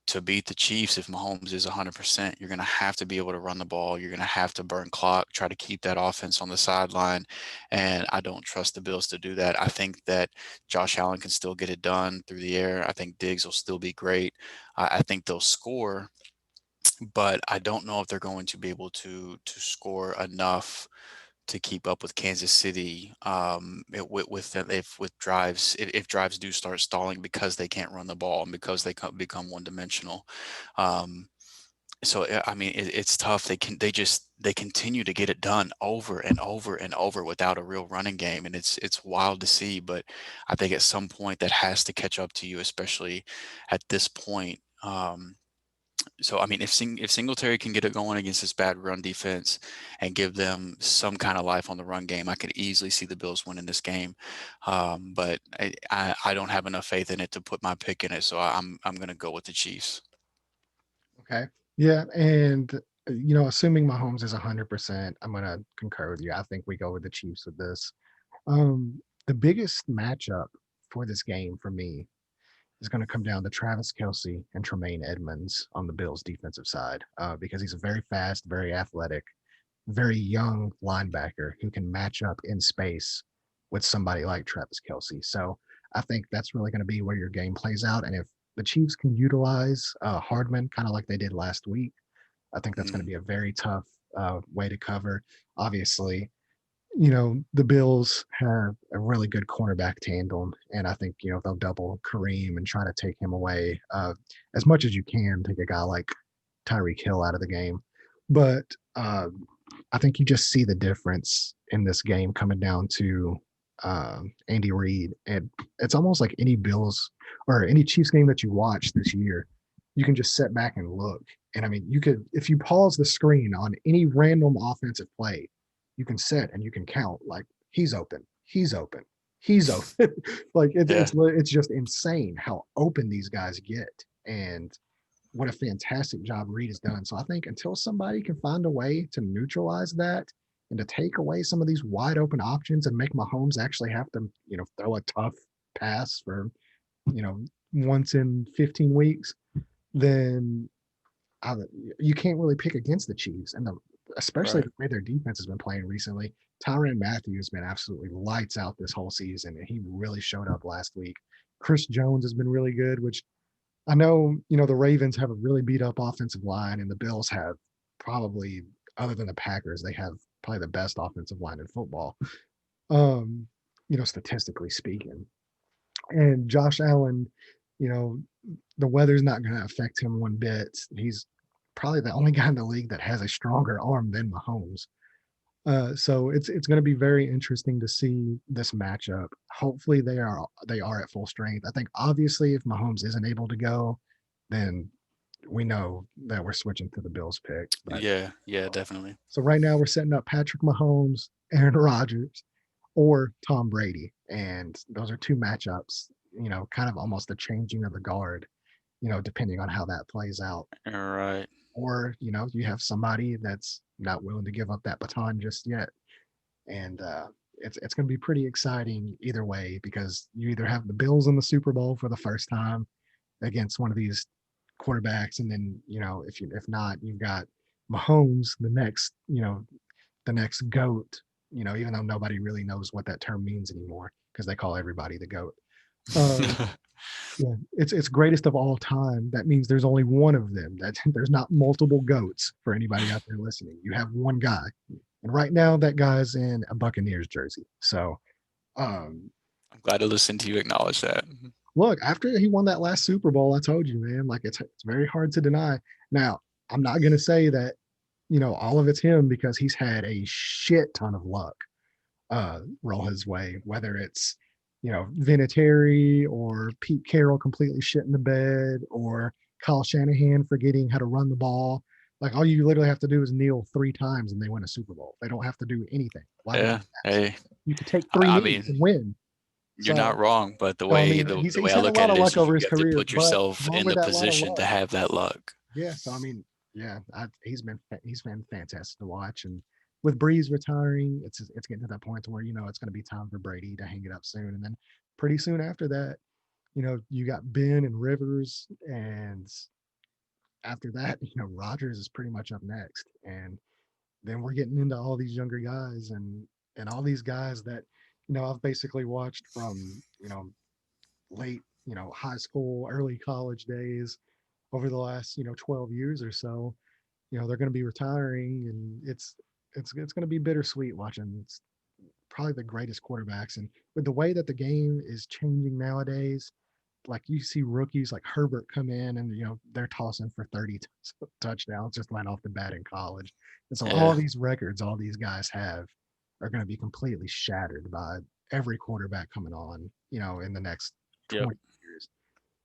to beat the Chiefs, if Mahomes is 100%, you're going to have to be able to run the ball. You're going to have to burn clock, try to keep that offense on the sideline. And I don't trust the Bills to do that. I think that Josh Allen can still get it done through the air. I think Diggs will still be great. I think they'll score, but I don't know if they're going to be able to score enough to keep up with Kansas City, if drives do start stalling because they can't run the ball and because they become one dimensional. Um, I mean, it's tough. They continue to get it done over and over and over without a real running game, and it's wild to see. But I think at some point that has to catch up to you, especially at this point. So I mean, if Singletary can get it going against this bad run defense and give them some kind of life on the run game, I could easily see the Bills winning this game. But I don't have enough faith in it to put my pick in it, so I'm going to go with the Chiefs. Okay. Yeah. And, assuming Mahomes is 100%, I'm going to concur with you. I think we go with the Chiefs with this. The biggest matchup for this game for me is going to come down to Travis Kelsey and Tremaine Edmonds on the Bills' defensive side because he's a very fast, very athletic, very young linebacker who can match up in space with somebody like Travis Kelsey. So I think that's really going to be where your game plays out. And if the Chiefs can utilize Hardman kind of like they did last week, I think that's going to Mhm. be a very tough way to cover. Obviously, the Bills have a really good cornerback tandem, and I think they'll double Kareem and try to take him away as much as you can. Take a guy like Tyreek Hill out of the game, but uh, I think you just see the difference in this game coming down to Andy Reid, and it's almost like any Bills or any Chiefs game that you watch this year, you can just sit back and look. And I mean, you could if you pause the screen on any random offensive play, you can sit and you can count like he's open, he's open, he's open. Like Yeah. it's just insane how open these guys get, and what a fantastic job Reed has done. So I think until somebody can find a way to neutralize that and to take away some of these wide open options and make Mahomes actually have to, throw a tough pass for, you know, once in 15 weeks, then I, you can't really pick against the Chiefs. And especially Right. the way their defense has been playing recently. Tyrann Matthew has been absolutely lights out this whole season, and he really showed up last week. Chris Jones has been really good, which I know, the Ravens have a really beat up offensive line, and the Bills have probably, other than the Packers, they have probably the best offensive line in football, um, statistically speaking. And Josh Allen, you know, the weather's not going to affect him one bit. He's probably the only guy in the league that has a stronger arm than Mahomes. So it's going to be very interesting to see this matchup. Hopefully they are at full strength. I think obviously if Mahomes isn't able to go, then we know that we're switching to the Bills pick. But Yeah. Yeah. Definitely. so right now we're setting up Patrick Mahomes, Aaron Rodgers, or Tom Brady, and those are two matchups. Kind of almost the changing of the guard. Depending on how that plays out, All right. or you have somebody that's not willing to give up that baton just yet, and it's going to be pretty exciting either way because you either have the Bills in the Super Bowl for the first time against one of these quarterbacks, and then if not, you've got Mahomes, the next goat. Even though nobody really knows what that term means anymore because they call everybody the goat. Um, yeah, it's greatest of all time. That means there's only one of them. That there's not multiple goats for anybody out there listening. You have one guy, and right now that guy's in a Buccaneers jersey. So, um, I'm glad to listen to you acknowledge that. look, after he won that last Super Bowl, I told you, man, like it's very hard to deny. Now, I'm not gonna say that all of it's him because he's had a shit ton of luck roll his way, whether it's Vinatieri or Pete Carroll completely shit in the bed or Kyle Shanahan forgetting how to run the ball. Like all you literally have to do is kneel 3 times and they win a Super Bowl. They don't have to do anything. Why would you Yeah. ask? Hey, You could take three I knees mean, and win. you're So, not wrong, but the so I way mean, the he's way I had a look lot at of it is luck you over his have to career, put but yourself along in with the that lot of position to luck, have that luck. yeah. So I mean, yeah, he's been fantastic to watch, and with Breeze retiring, it's getting to that point to where it's going to be time for Brady to hang it up soon, and then pretty soon after that, you got Ben and Rivers, and after that, Rogers is pretty much up next, and then we're getting into all these younger guys and all these guys that I've basically watched from late high school, early college days over the last 12 years or so. They're going to be retiring, and it's going to be bittersweet watching probably the greatest quarterbacks. And with the way that the game is changing nowadays, like you see rookies like Herbert come in and they're tossing for 30 touchdowns just right off the bat in college. And so all Yeah. these records all these guys have are going to be completely shattered by every quarterback coming on, in the next Yep. 20 years.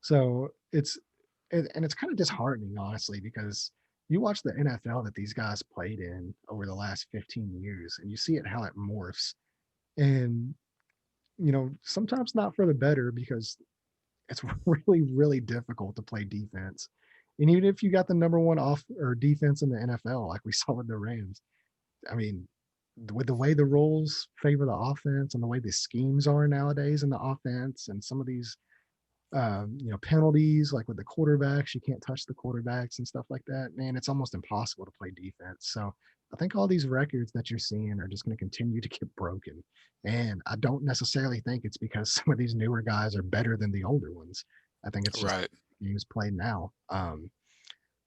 So and it's kind of disheartening, honestly, because you watch the NFL that these guys played in over the last 15 years and you see it how it morphs. And, sometimes not for the better because it's really, really difficult to play defense. And even if you got the number one off or defense in the NFL, like we saw with the Rams, I mean, with the way the rules favor the offense and the way the schemes are nowadays in the offense, and some of these penalties like with the quarterbacks, you can't touch the quarterbacks and stuff like that. Man, it's almost impossible to play defense. So I think all these records that you're seeing are just going to continue to get broken. And I don't necessarily think it's because some of these newer guys are better than the older ones. I think it's just Right. games played now.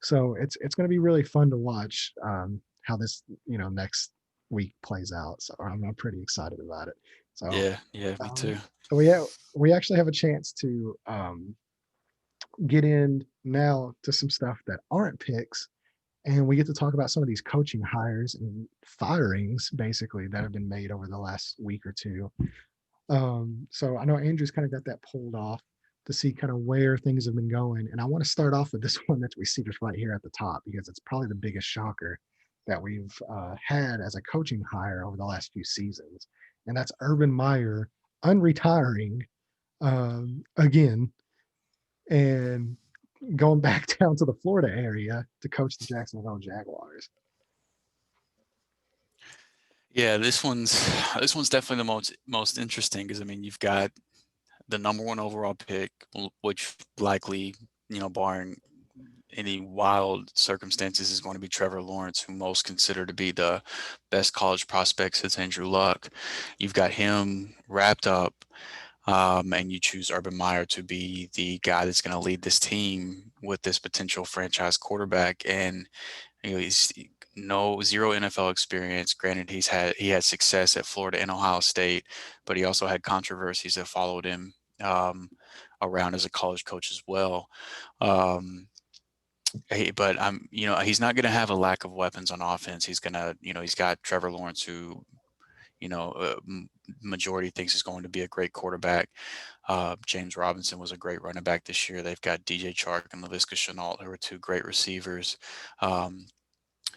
So it's going to be really fun to watch how this next week plays out. So I'm pretty excited about it. So Yeah. Yeah. Me um, too. so we actually have a chance to get in now to some stuff that aren't picks, and we get to talk about some of these coaching hires and firings basically that have been made over the last week or two. So I know Andrew's kind of got that pulled off to see kind of where things have been going. And I want to start off with this one that we see just right here at the top because it's probably the biggest shocker that we've had as a coaching hire over the last few seasons. And that's Urban Meyer unretiring again and going back down to the Florida area to coach the Jacksonville Jaguars. Yeah. This one's definitely the most interesting because I mean you've got the number one overall pick, which likely, barring any wild circumstances, is going to be Trevor Lawrence, who most consider to be the best college prospect since Andrew Luck. You've got him wrapped up, and you choose Urban Meyer to be the guy that's going to lead this team with this potential franchise quarterback. And he's no zero NFL experience. Granted, he had success at Florida and Ohio State, but he also had controversies that followed him around as a college coach as well. Um, but he's not going to have a lack of weapons on offense. He's gonna, he's got Trevor Lawrence, who majority thinks is going to be a great quarterback. James Robinson was a great running back this year. They've got DJ Chark and Laviska Shenault, who are two great receivers.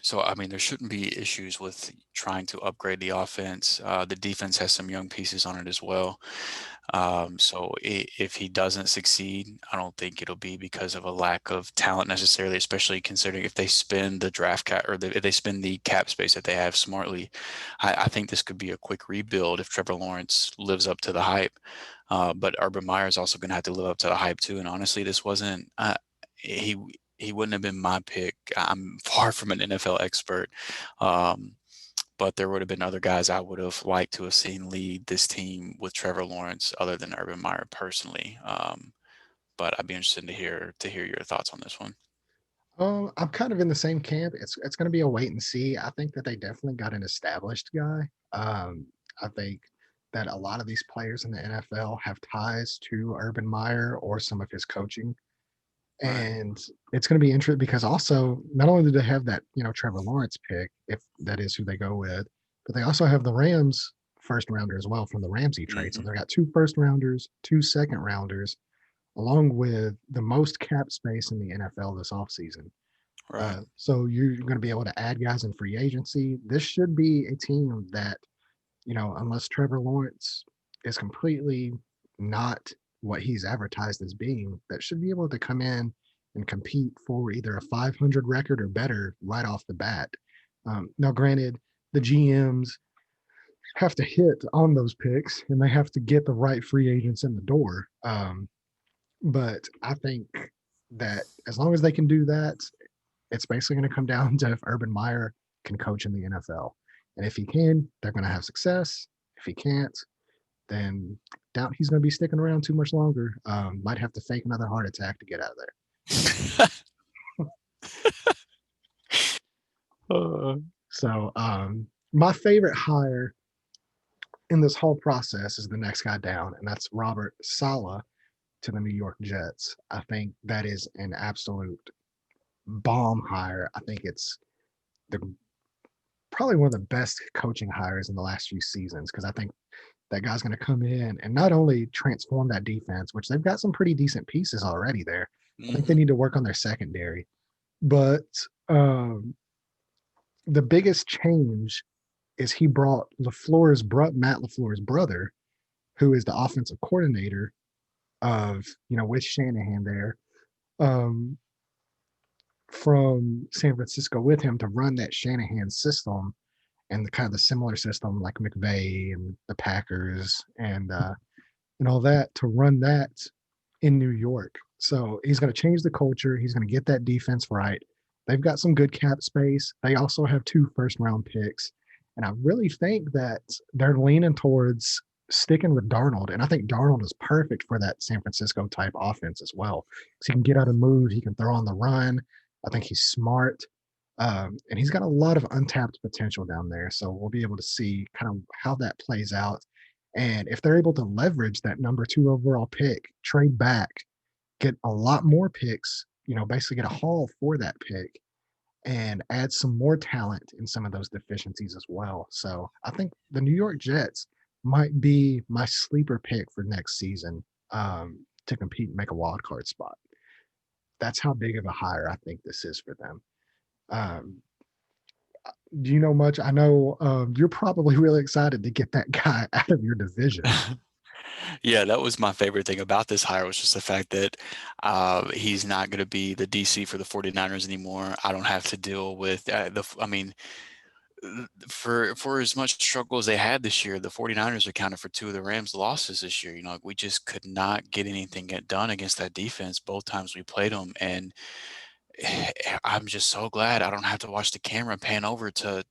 So, I mean, there shouldn't be issues with trying to upgrade the offense. The defense has some young pieces on it as well. So if he doesn't succeed, I don't think it'll be because of a lack of talent necessarily, especially considering if they spend the draft cap or if they spend the cap space that they have smartly. I think this could be a quick rebuild if Trevor Lawrence lives up to the hype. But Urban Meyer is also going to have to live up to the hype too. And honestly, this wasn't he he wouldn't have been my pick. I'm far from an NFL expert. Um, but there would have been other guys I would have liked to have seen lead this team with Trevor Lawrence other than Urban Meyer personally. But I'd be interested to hear your thoughts on this one. I'm kind of in the same camp. It's going to be a wait and see. I think that they definitely got an established guy. I think that a lot of these players in the NFL have ties to Urban Meyer or some of his coaching. Right. And it's going to be interesting because also not only do they have that Trevor Lawrence pick, if that is who they go with, but they also have the Rams first rounder as well from the Ramsey trade. So Hmm. they've got two first rounders, two second rounders, along with the most cap space in the NFL this offseason. Right. So you're going to be able to add guys in free agency. This should be a team that unless Trevor Lawrence is completely not what he's advertised as being, that should be able to come in and compete for either a 500 record or better right off the bat. Now, granted, the GMs have to hit on those picks and they have to get the right free agents in the door. But I think that as long as they can do that, it's basically going to come down to if Urban Meyer can coach in the NFL. And if he can, they're going to have success. If he can't, then doubt he's going to be sticking around too much longer. Might have to fake another heart attack to get out of there. Uh, So, my favorite hire in this whole process is the next guy down, and that's Robert Saleh to the New York Jets. I think that is an absolute bomb hire. I think it's the probably one of the best coaching hires in the last few seasons because I think that guy's going to come in and not only transform that defense, which they've got some pretty decent pieces already there. I think they hmm need to work on their secondary, but um, the biggest change is he brought Matt LaFleur's brother, who is the offensive coordinator of with Shanahan there, um, from San Francisco with him to run that Shanahan system. and the kind of the similar system like McVay and the Packers and all that to run that in New York. So he's going to change the culture. He's going to get that defense right. They've got some good cap space. They also have 2 first-round picks. And I really think that they're leaning towards sticking with Darnold. And I think Darnold is perfect for that San Francisco type offense as well. Because he can get out of moves, he can throw on the run. I think he's smart. And he's got a lot of untapped potential down there. So we'll be able to see kind of how that plays out. And if they're able to leverage that number 2 overall pick, trade back, get a lot more picks, basically get a haul for that pick and add some more talent in some of those deficiencies as well. So I think the New York Jets might be my sleeper pick for next season to compete and make a wild card spot. That's how big of a hire I think this is for them. Um, do you know much? I know you're probably really excited to get that guy out of your division. Yeah, that was my favorite thing about this hire was just the fact that he's not going to be the DC for the 49ers anymore. I don't have to deal with I mean, for as much struggle as they had this year, the 49ers accounted for 2 of the Rams' losses this year. We just could not get anything get done against that defense both times we played them. And I'm just so glad I don't have to watch the camera pan over to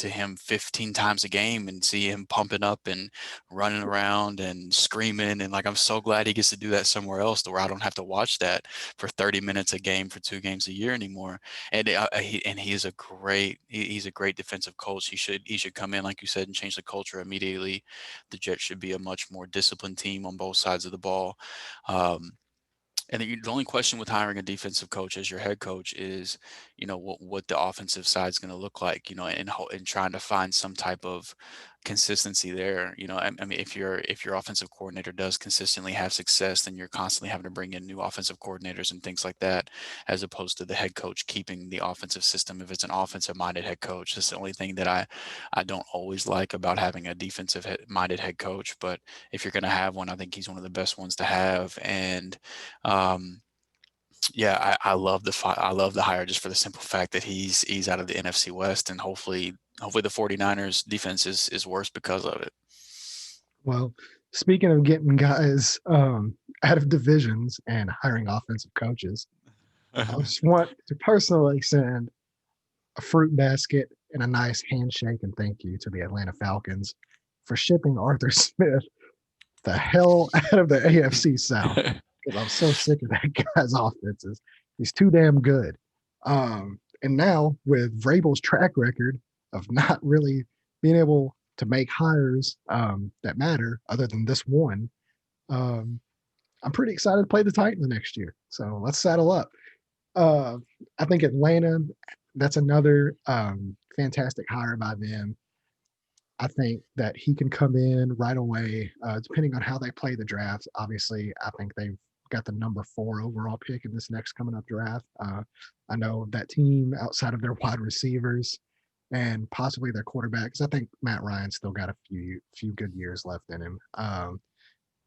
him 15 times a game and see him pumping up and running around and screaming. And like, I'm so glad he gets to do that somewhere else to where I don't have to watch that for 30 minutes a game for 2 games a year anymore. And he is he's a great defensive coach. He should come in, like you said, and change the culture immediately. The Jets should be a much more disciplined team on both sides of the ball. Um, and the only question with hiring a defensive coach as your head coach is, what the offensive side is going to look like, and trying to find some type of consistency there. I mean, if your offensive coordinator does consistently have success, then you're constantly having to bring in new offensive coordinators and things like that, as opposed to the head coach keeping the offensive system. If it's an offensive minded head coach, that's the only thing that I don't always like about having a defensive minded head coach. But if you're going to have one, I think he's one of the best ones to have. And um, yeah, I love the hire just for the simple fact that he's out of the NFC West, and hopefully the 49ers defense is worse because of it. Well, speaking of getting guys out of divisions and hiring offensive coaches, I just want to personally send a fruit basket and a nice handshake and thank you to the Atlanta Falcons for shipping Arthur Smith the hell out of the AFC South because I'm so sick of that guy's offenses. He's too damn good. And now with Vrabel's track record of not really being able to make hires that matter other than this one, um, I'm pretty excited to play the Titans next year. So let's saddle up. Uh, I think Atlanta, that's another fantastic hire by them. I think that he can come in right away, depending on how they play the draft. Obviously, I think they've got the number 4 overall pick in this next coming up draft. I know that team outside of their wide receivers and possibly their quarterbacks. I think Matt Ryan's still got a few good years left in him.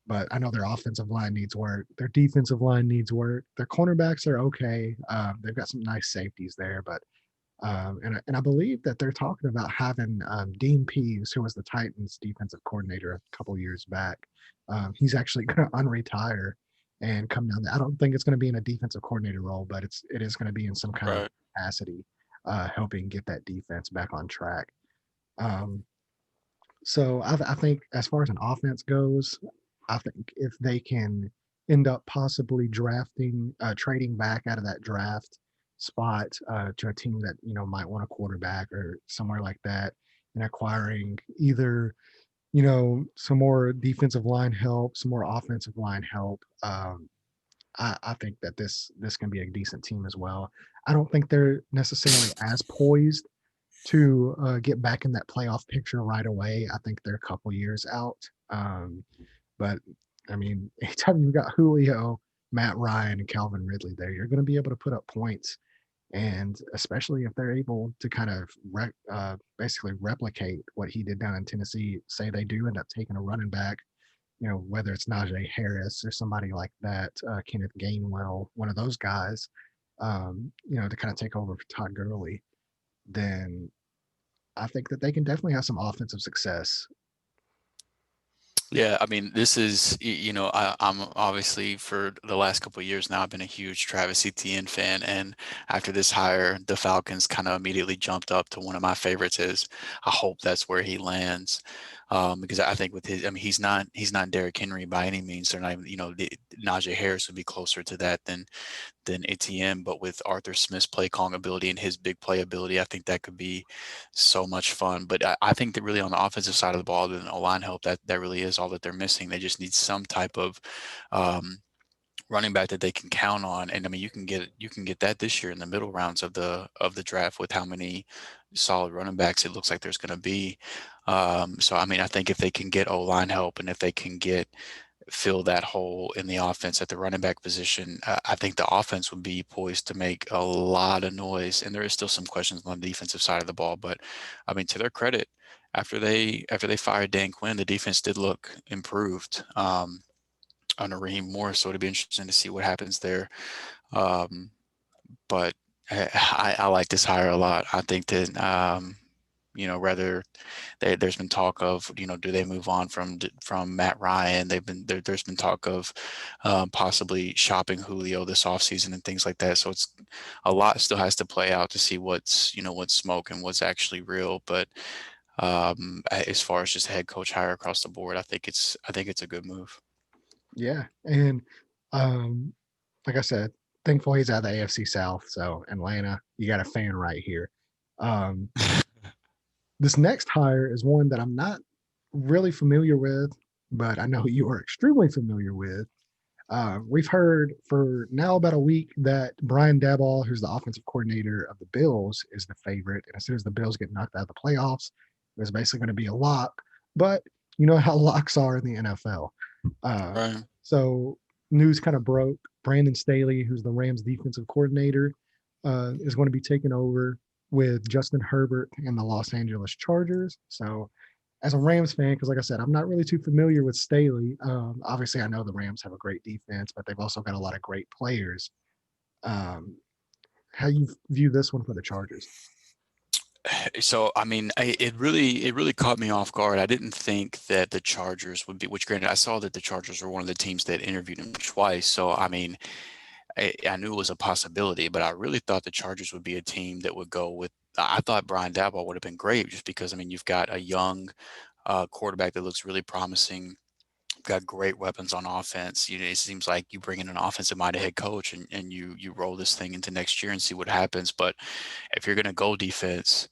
But I know their offensive line needs work. Their defensive line needs work. Their cornerbacks are okay. They've got some nice safeties there, but and I believe that they're talking about having Dean Pease, who was the Titans defensive coordinator a couple years back. He's actually going to unretire and come down there. I don't think it's going to be in a defensive coordinator role, but it is going to be in some kind of Right. capacity, helping get that defense back on track. Um, so I think as far as an offense goes, I think if they can end up possibly trading back out of that draft spot to a team that might want a quarterback or somewhere like that, and acquiring either some more defensive line help, some more offensive line help. I think that this can be a decent team as well. I don't think they're necessarily as poised to get back in that playoff picture right away. I think they're a couple years out. But I mean, anytime you've got Julio, Matt Ryan, and Calvin Ridley there, you're going to be able to put up points. And especially if they're able to kind of basically replicate what he did down in Tennessee, say they do end up taking a running back, whether it's Najee Harris or somebody like that, Kenneth Gainwell, one of those guys, to kind of take over for Todd Gurley, then I think that they can definitely have some offensive success. Yeah, I mean, this is, I'm obviously for the last couple of years now, I've been a huge Travis Etienne fan, and after this hire, the Falcons kind of immediately jumped up to one of my favorites. Is I hope that's where he lands, because I think with his, I mean, he's not Derrick Henry by any means. They're not even, Najee Harris would be closer to that than ATM, but with Arthur Smith's play calling ability and his big play ability, I think that could be so much fun. But I think that really on the offensive side of the ball, than O-line help, that really is all that they're missing. They just need some type of um, running back that they can count on. And I mean, you can get that this year in the middle rounds of the draft with how many solid running backs it looks like there's going to be. So I mean, I think if they can get O-line help and if they can get fill that hole in the offense at the running back position, I think the offense would be poised to make a lot of noise. And there is still some questions on the defensive side of the ball, but I mean, to their credit, after they fired Dan Quinn, the defense did look improved under Raheem Morris. So it'd be interesting to see what happens there. Um, but I like this hire a lot. I think that rather there's been talk of, do they move on from Matt Ryan? There's been talk of possibly shopping Julio this offseason and things like that. So it's a lot still has to play out to see what's smoke and what's actually real. But as far as just a head coach hire across the board, I think it's a good move. Yeah, and um, like I said, thankful he's out of the AFC South. So Atlanta, you got a fan right here. Um, this next hire is one that I'm not really familiar with, but I know you are extremely familiar with. We've heard for now about a week that Brian Daboll, who's the offensive coordinator of the Bills, is the favorite. And as soon as the Bills get knocked out of the playoffs, there's basically going to be a lock. But you know how locks are in the NFL. Uh, Right. so news kind of broke. Brandon Staley, who's the Rams defensive coordinator, is going to be taking over with Justin Herbert and the Los Angeles Chargers. So as a Rams fan, because like I said, I'm not really too familiar with Staley. Obviously, I know the Rams have a great defense, but they've also got a lot of great players. Um, how you view this one for the Chargers? So, I mean, it really caught me off guard. I didn't think that the Chargers would be, which granted, I saw that the Chargers were one of the teams that interviewed him twice. So, I mean, I knew it was a possibility, but I really thought the Chargers would be a team that would go with. I thought Brian Daboll would have been great just because, I mean, you've got a young quarterback that looks really promising. Got great weapons on offense. It seems like you bring in an offensive-minded head coach and you roll this thing into next year and see what happens. But if you're going to go defense,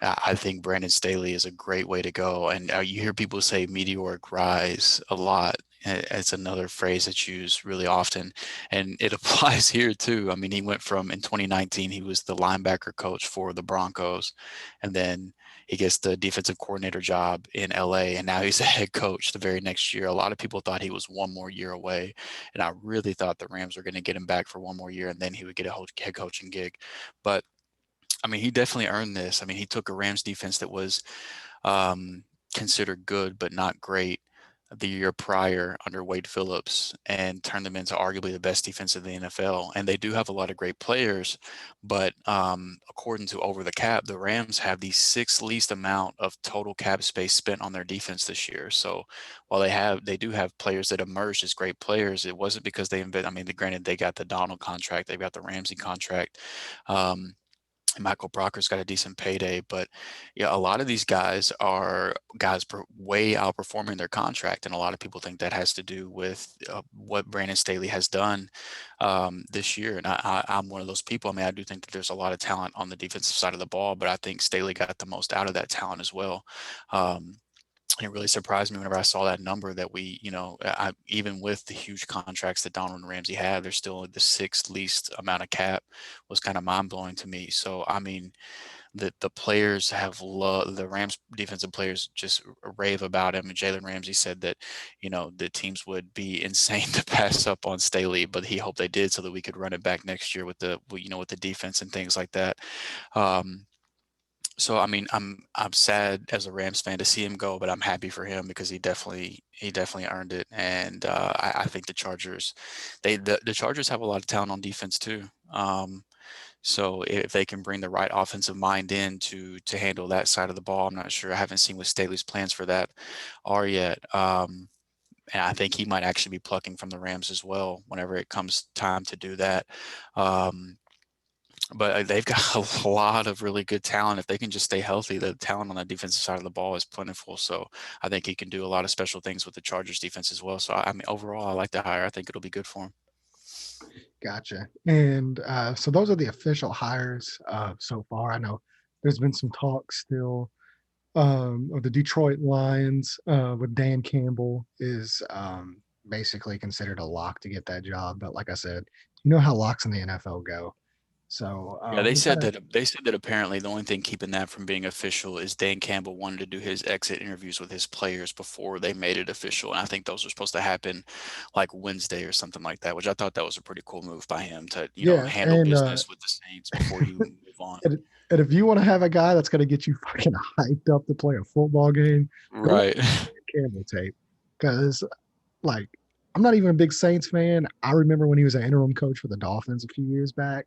I think Brandon Staley is a great way to go. And you hear people say meteoric rise a lot. It's another phrase that's used really often, and it applies here too. I mean, he went from in 2019, he was the linebacker coach for the Broncos, and then he gets the defensive coordinator job in LA, and now he's a head coach the very next year. A lot of people thought he was one more year away, and I really thought the Rams were going to get him back for one more year, and then he would get a whole head coaching gig. But I mean, he definitely earned this. I mean, he took a Rams defense that was um, considered good but not great the year prior under Wade Phillips and turned them into arguably the best defense in the NFL. And they do have a lot of great players, but according to Over the Cap, the Rams have the sixth least amount of total cap space spent on their defense this year. So while they do have players that emerged as great players, it wasn't because they invest. I mean, granted, they got the Donald contract, they got the Ramsey contract. Um, Michael Brocker's got a decent payday, but yeah, a lot of these guys are guys way outperforming their contract, and a lot of people think that has to do with what Brandon Staley has done this year. And I'm one of those people. I mean, I do think that there's a lot of talent on the defensive side of the ball, but I think Staley got the most out of that talent as well. Um, and it really surprised me whenever I saw that number that even with the huge contracts that Donald and Ramsey have, they're still the sixth least amount of cap was kind of mind blowing to me. So, I mean, the players have loved the Rams defensive players just rave about him. And Jalen Ramsey said that, the teams would be insane to pass up on Staley, but he hoped they did so that we could run it back next year with the defense and things like that. Um, so I mean, I'm sad as a Rams fan to see him go, but I'm happy for him because he definitely earned it. And I think the Chargers, the Chargers have a lot of talent on defense too. So if they can bring the right offensive mind in to handle that side of the ball, I'm not sure. I haven't seen what Staley's plans for that are yet. And I think he might actually be plucking from the Rams as well whenever it comes time to do that. Um, but they've got a lot of really good talent. If they can just stay healthy, the talent on the defensive side of the ball is plentiful. So I think he can do a lot of special things with the Chargers defense as well. So I mean, overall, I like the hire. I think it'll be good for him. Gotcha. And so those are the official hires so far. I know there's been some talk still of the Detroit Lions with Dan Campbell is basically considered a lock to get that job. But like I said, you know how locks in the NFL go. So Yeah, with that, they said that apparently the only thing keeping that from being official is Dan Campbell wanted to do his exit interviews with his players before they made it official. And I think those were supposed to happen like Wednesday or something like that, which I thought that was a pretty cool move by him to, yeah, handle and business with the Saints before you move on. and, and if you want to have a guy that's going to get you fucking hyped up to play a football game, go watch Right. Dan Campbell tape because like I'm not even a big Saints fan. I remember when he was an interim coach for the Dolphins a few years back.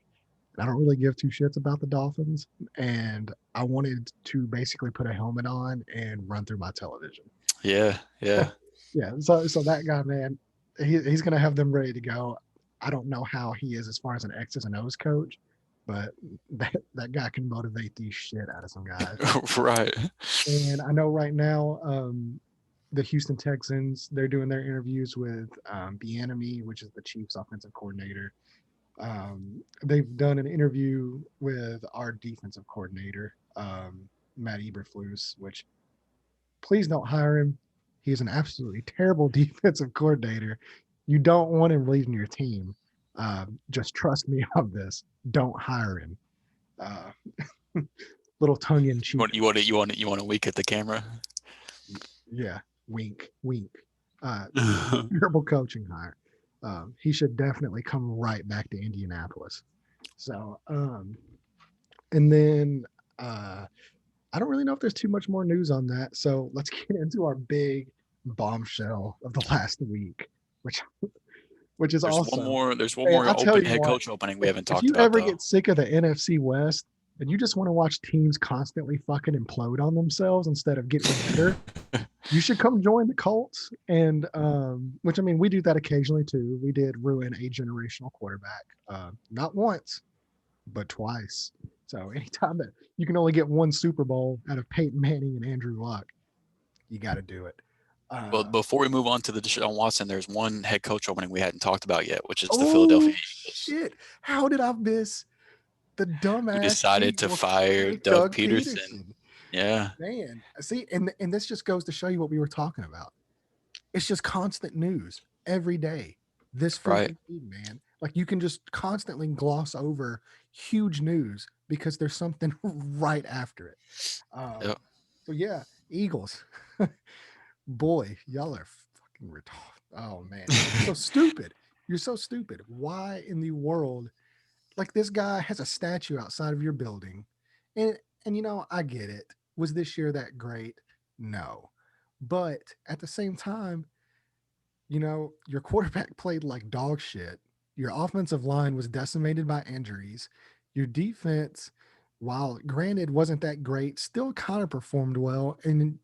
And I don't really give two shits about the Dolphins. And I wanted to basically put a helmet on and run through my television. Yeah, yeah. Yeah. So that guy, man, he's gonna have them ready to go. I don't know how he is as far as an X's and O's coach, but that guy can motivate the shit out of some guys. Right. And I know right now, the Houston Texans, they're doing their interviews with Bieniemy, which is the Chiefs offensive coordinator. They've done an interview with our defensive coordinator, Matt Eberflus, which please don't hire him. He's an absolutely terrible defensive coordinator. You don't want him leading your team. Just trust me on this. Don't hire him. Uh, little tongue in cheek. You want to wink at the camera? Yeah, wink, wink. Uh, Terrible coaching hire. He should definitely come right back to Indianapolis. So, and then I don't really know if there's too much more news on that. So let's get into our big bombshell of the last week, which which is also, There's one man, more I tell open you head what, coach opening we haven't if talked you about ever though. get sick of the NFC West and you just want to watch teams constantly fucking implode on themselves instead of getting better, you should come join the Colts. And which I mean, we do that occasionally too. We did ruin a generational quarterback, not once, but twice. So anytime that you can only get one Super Bowl out of Peyton Manning and Andrew Luck, you got to do it. Well, Uh, before we move on to the Deshaun Watson, there's one head coach opening we hadn't talked about yet, which is the Philadelphia oh Eagles, shit! How did I miss the who dumbass decided to Eagles fire with Doug Doug Peterson. Peterson? Yeah, Man, see, and this just goes to show you what we were talking about. It's just constant news every day. This right. freaking league, man. Like you can just constantly gloss over huge news because there's something right after it. Yep. So yeah, Eagles. Boy, y'all are fucking retarded. Oh man, you're so stupid. You're so stupid. Why in the world? Like this guy has a statue outside of your building, and I get it. Was this year that great? No, but at the same time, your quarterback played like dog shit. Your offensive line was decimated by injuries. Your defense, while granted wasn't that great, still kind of performed well. And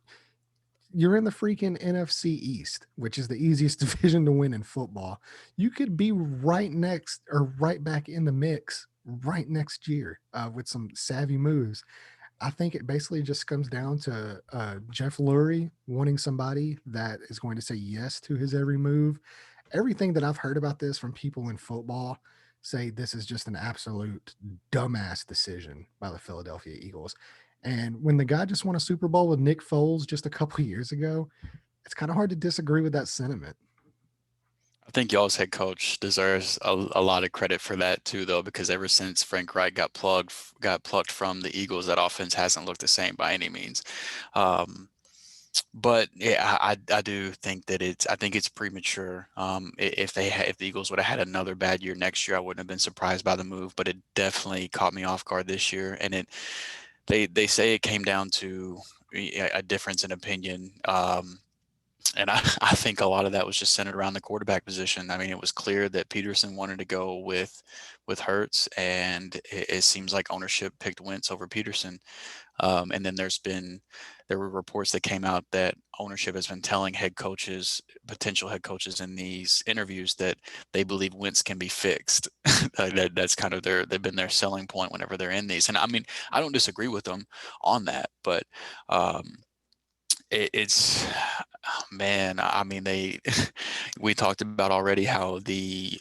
you're in the freaking NFC East, which is the easiest division to win in football. You could be right next or right back in the mix right next year with some savvy moves. I think it basically just comes down to Jeff Lurie wanting somebody that is going to say yes to his every move. Everything that I've heard about this from people in football say this is just an absolute dumbass decision by the Philadelphia Eagles. And when the guy just won a Super Bowl with Nick Foles just a couple years ago, it's kind of hard to disagree with that sentiment. I think y'all's head coach deserves a lot of credit for that too, though, because ever since Frank Reich got plucked from the Eagles, that offense hasn't looked the same by any means. Um, but yeah, I do think that I think it's premature. If the Eagles would have had another bad year next year, I wouldn't have been surprised by the move. But it definitely caught me off guard this year, and they say it came down to a difference in opinion. And I think a lot of that was just centered around the quarterback position. I mean, it was clear that Peterson wanted to go with Hurts, and it seems like ownership picked Wentz over Peterson. And then there were reports that came out that ownership has been telling head coaches, potential head coaches in these interviews, that they believe Wentz can be fixed. That's kind of they've been their selling point whenever they're in these. And I mean, I don't disagree with them on that, but um, it's oh, man. I mean, they we talked about already how the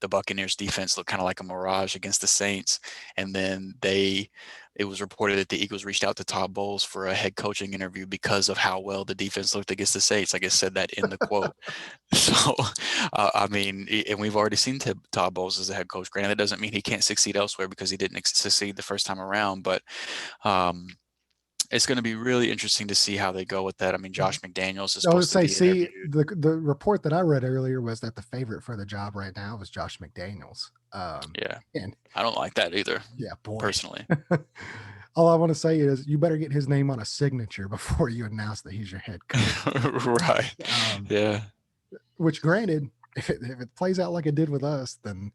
Buccaneers defense looked kind of like a mirage against the Saints, and then it was reported that the Eagles reached out to Todd Bowles for a head coaching interview because of how well the defense looked against the Saints. I guess said that in the quote. So, I mean, and we've already seen Todd Bowles as a head coach. Granted, that doesn't mean he can't succeed elsewhere because he didn't succeed the first time around, but um, it's going to be really interesting to see how they go with that. I mean, Josh McDaniels is I would supposed to say, be see, interviewed. the report that I read earlier was that the favorite for the job right now was Josh McDaniels. Yeah, And I don't like that either, yeah, boy. personally. All I want to say is you better get his name on a signature before you announce that he's your head coach. Right. Um, Yeah. which, granted, if it plays out like it did with us, then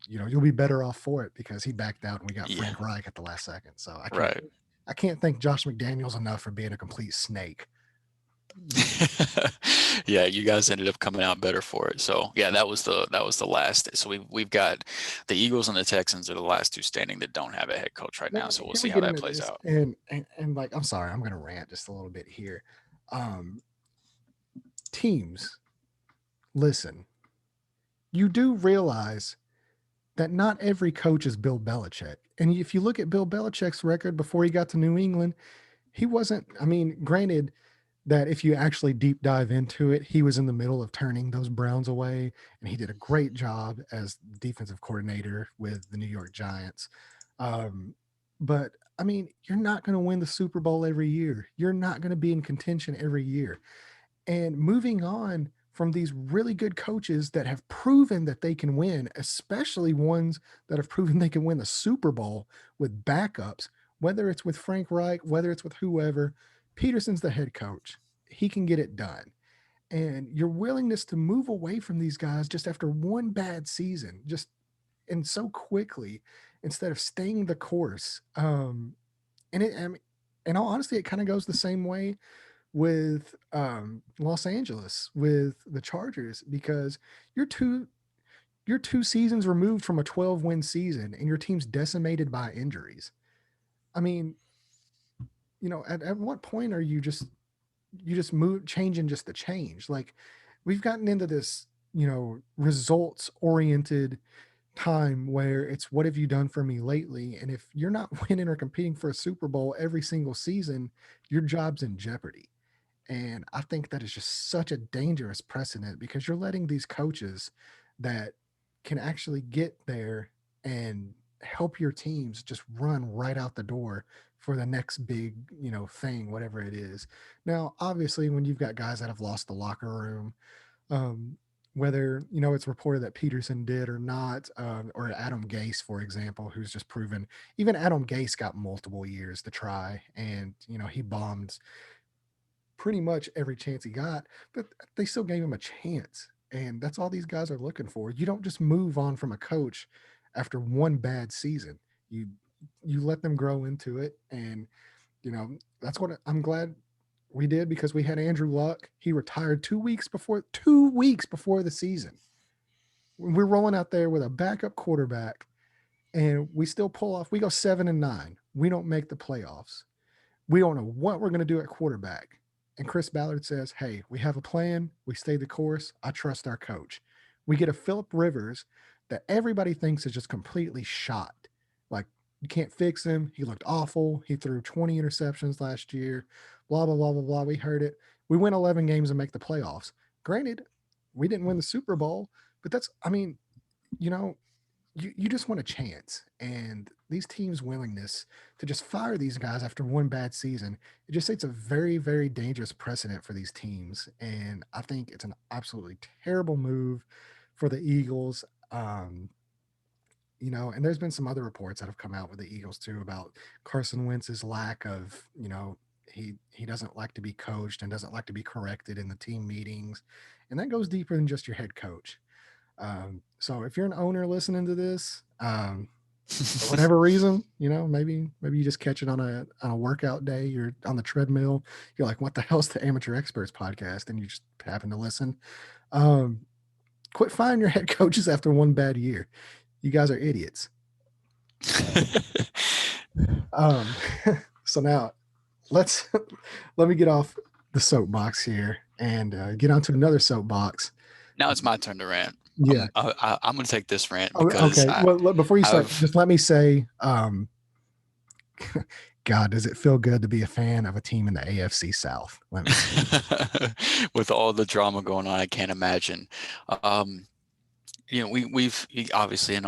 you'll be better off for it because he backed out and we got Yeah. Frank Reich at the last second. So Right. I can't thank Josh McDaniels enough for being a complete snake. Yeah, you guys ended up coming out better for it. So yeah, that was the last. So we've got the Eagles and the Texans are the last two standing that don't have a head coach right now. Now So we'll here see we how get that into plays this, out. and like I'm sorry, I'm gonna rant just a little bit here. Um, teams, listen, you do realize that not every coach is Bill Belichick. And if you look at Bill Belichick's record before he got to New England, he wasn't, I mean, granted that if you actually deep dive into it, he was in the middle of turning those Browns away, and he did a great job as defensive coordinator with the New York Giants. Um, but I mean, you're not going to win the Super Bowl every year. You're not going to be in contention every year. And moving on from these really good coaches that have proven that they can win, especially ones that have proven they can win the Super Bowl with backups, whether it's with Frank Reich, whether it's with whoever, Peterson's the head coach. He can get it done. And your willingness to move away from these guys just after one bad season, just and so quickly, instead of staying the course. I mean, in all honesty, it kind of goes the same way with Los Angeles with the Chargers because you're two seasons removed from a 12-win season and your team's decimated by injuries. I mean, at what point are you just move changing just the change? Like we've gotten into this, results oriented time where it's what have you done for me lately? And if you're not winning or competing for a Super Bowl every single season, your job's in jeopardy. And I think that is just such a dangerous precedent because you're letting these coaches that can actually get there and help your teams just run right out the door for the next big, thing, whatever it is. Now, obviously, when you've got guys that have lost the locker room, um, whether it's reported that Peterson did or not, or Adam Gase, for example, who's just proven even Adam Gase got multiple years to try, and he bombed pretty much every chance he got, but they still gave him a chance. And that's all these guys are looking for. You don't just move on from a coach after one bad season. You you let them grow into it. And that's what I'm glad we did because we had Andrew Luck. He retired 2 weeks before the season. We're rolling out there with a backup quarterback and we still pull off. We go 7-9. We don't make the playoffs. We don't know what we're going to do at quarterback. And Chris Ballard says, hey, we have a plan. We stay the course. I trust our coach. We get a Philip Rivers that everybody thinks is just completely shot. Like, you can't fix him. He looked awful. He threw 20 interceptions last year. Blah, blah, blah, blah, blah. We heard it. We win 11 games and make the playoffs. Granted, we didn't win the Super Bowl, but I mean, you know, you just want a chance. And these teams' willingness to just fire these guys after one bad season, it just sets a very, very dangerous precedent for these teams. And I think it's an absolutely terrible move for the Eagles. Um, and there's been some other reports that have come out with the Eagles too about Carson Wentz's lack of, He doesn't like to be coached and doesn't like to be corrected in the team meetings, and that goes deeper than just your head coach. So if you're an owner listening to this, for whatever reason, maybe you just catch it on a workout day. You're on the treadmill. You're like, "What the hell's the Amateur Experts podcast?" And you just happen to listen. Um, Quit firing your head coaches after one bad year. You guys are idiots. Um, so now let's let me get off the soapbox here and get onto another soapbox. Now it's my turn to rant. Yeah. I'm going to take this rant Oh, because okay. Well, before you start, I've just let me say, God, does it feel good to be a fan of a team in the AFC South? Let me say. with all the drama going on, I can't imagine. Um, we've obviously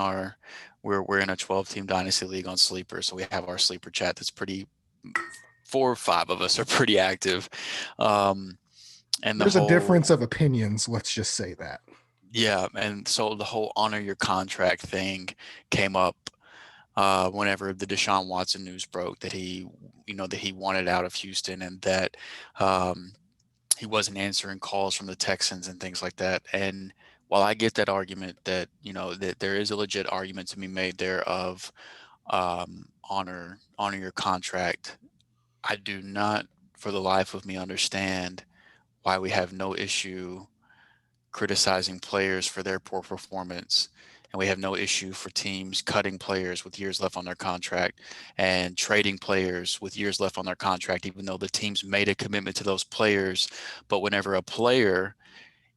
we're in a 12-team dynasty league on Sleeper, so we have our Sleeper chat that's pretty. 4 or 5 of us are pretty active, and the There's a difference whole of opinions. Let's just say that. yeah, and so the whole honor your contract thing came up whenever the Deshaun Watson news broke that he wanted out of Houston and that um, he wasn't answering calls from the Texans and things like that. And while I get that argument that that there is a legit argument to be made there of honor your contract, I do not for the life of me understand why we have no issue criticizing players for their poor performance. And we have no issue for teams cutting players with years left on their contract and trading players with years left on their contract, even though the teams made a commitment to those players. But whenever a player,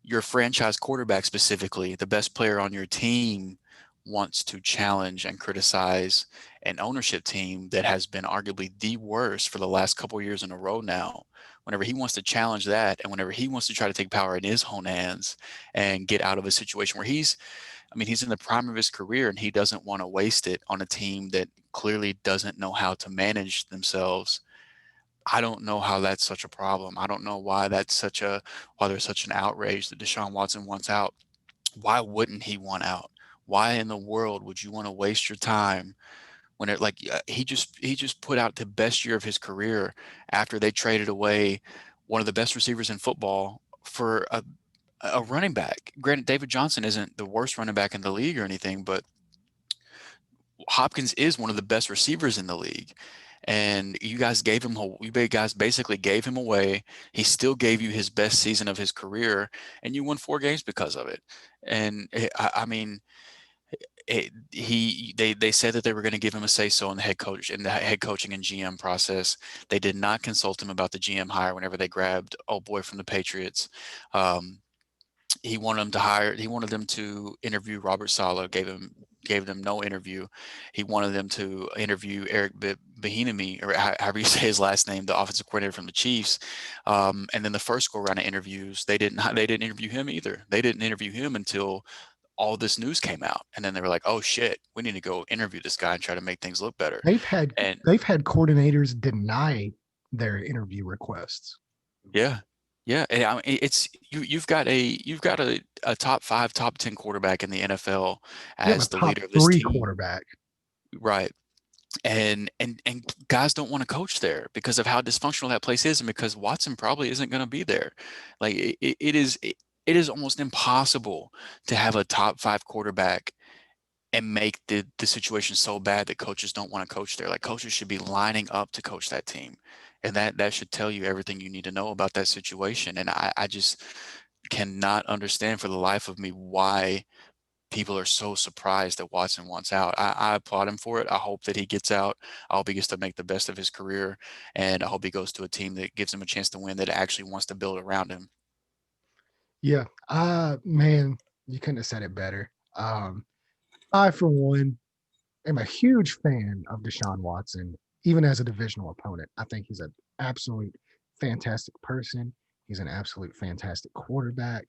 your franchise quarterback specifically, the best player on your team, wants to challenge and criticize an ownership team that has been arguably the worst for the last couple of years in a row now, whenever he wants to challenge that and whenever he wants to try to take power in his own hands and get out of a situation where he's in the prime of his career and he doesn't want to waste it on a team that clearly doesn't know how to manage themselves. I don't know how that's such a problem. I don't know why why there's such an outrage that Deshaun Watson wants out. Why wouldn't he want out? Why in the world would you want to waste your time when he just put out the best year of his career after they traded away one of the best receivers in football for a running back. Granted, David Johnson isn't the worst running back in the league or anything, but Hopkins is one of the best receivers in the league. And you guys basically gave him away. He still gave you his best season of his career, and you won 4 games because of it. And I mean, they said that they were going to give him a say so in the head coaching and GM process. They did not consult him about the GM hire whenever they grabbed old boy from the Patriots. Um, he wanted them to interview Robert Saleh, gave them no interview. He wanted them to interview Eric Bieniemy, or however you say his last name, the offensive coordinator from the Chiefs. And then the first go round of interviews, they didn't interview him either. They didn't interview him until all this news came out, and then they were like, "Oh shit, we need to go interview this guy and try to make things look better." They've had And they've had coordinators deny their interview requests. yeah, yeah, and I mean, you've got a top 5, top 10 quarterback in the NFL You have a as the top leader of this three team, quarterback. right? And guys don't want to coach there because of how dysfunctional that place is, and because Watson probably isn't going to be there. Like it is almost impossible to have a top 5 quarterback and make the situation so bad that coaches don't want to coach there. Like coaches should be lining up to coach that team. And that should tell you everything you need to know about that situation. And I just cannot understand for the life of me why people are so surprised that Watson wants out. I applaud him for it. I hope that he gets out. I hope he gets to make the best of his career. And I hope he goes to a team that gives him a chance to win, that actually wants to build around him. Yeah. Man, you couldn't have said it better. I, for one, am a huge fan of Deshaun Watson, even as a divisional opponent. I think he's an absolute fantastic person. He's an absolute fantastic quarterback.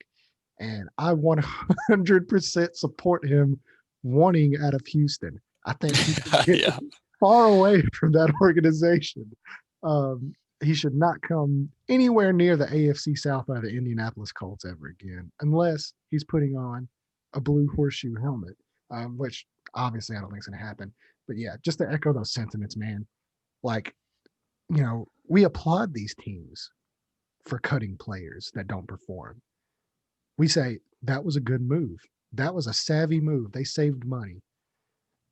And I 100% support him wanting out of Houston. I think he should get Yeah. far away from that organization. He should not come anywhere near the AFC South or the Indianapolis Colts ever again, unless he's putting on a blue horseshoe helmet, which obviously I don't think is going to happen. But yeah, just to echo those sentiments, man. Like, We applaud these teams for cutting players that don't perform. We say that was a good move. That was a savvy move. They saved money.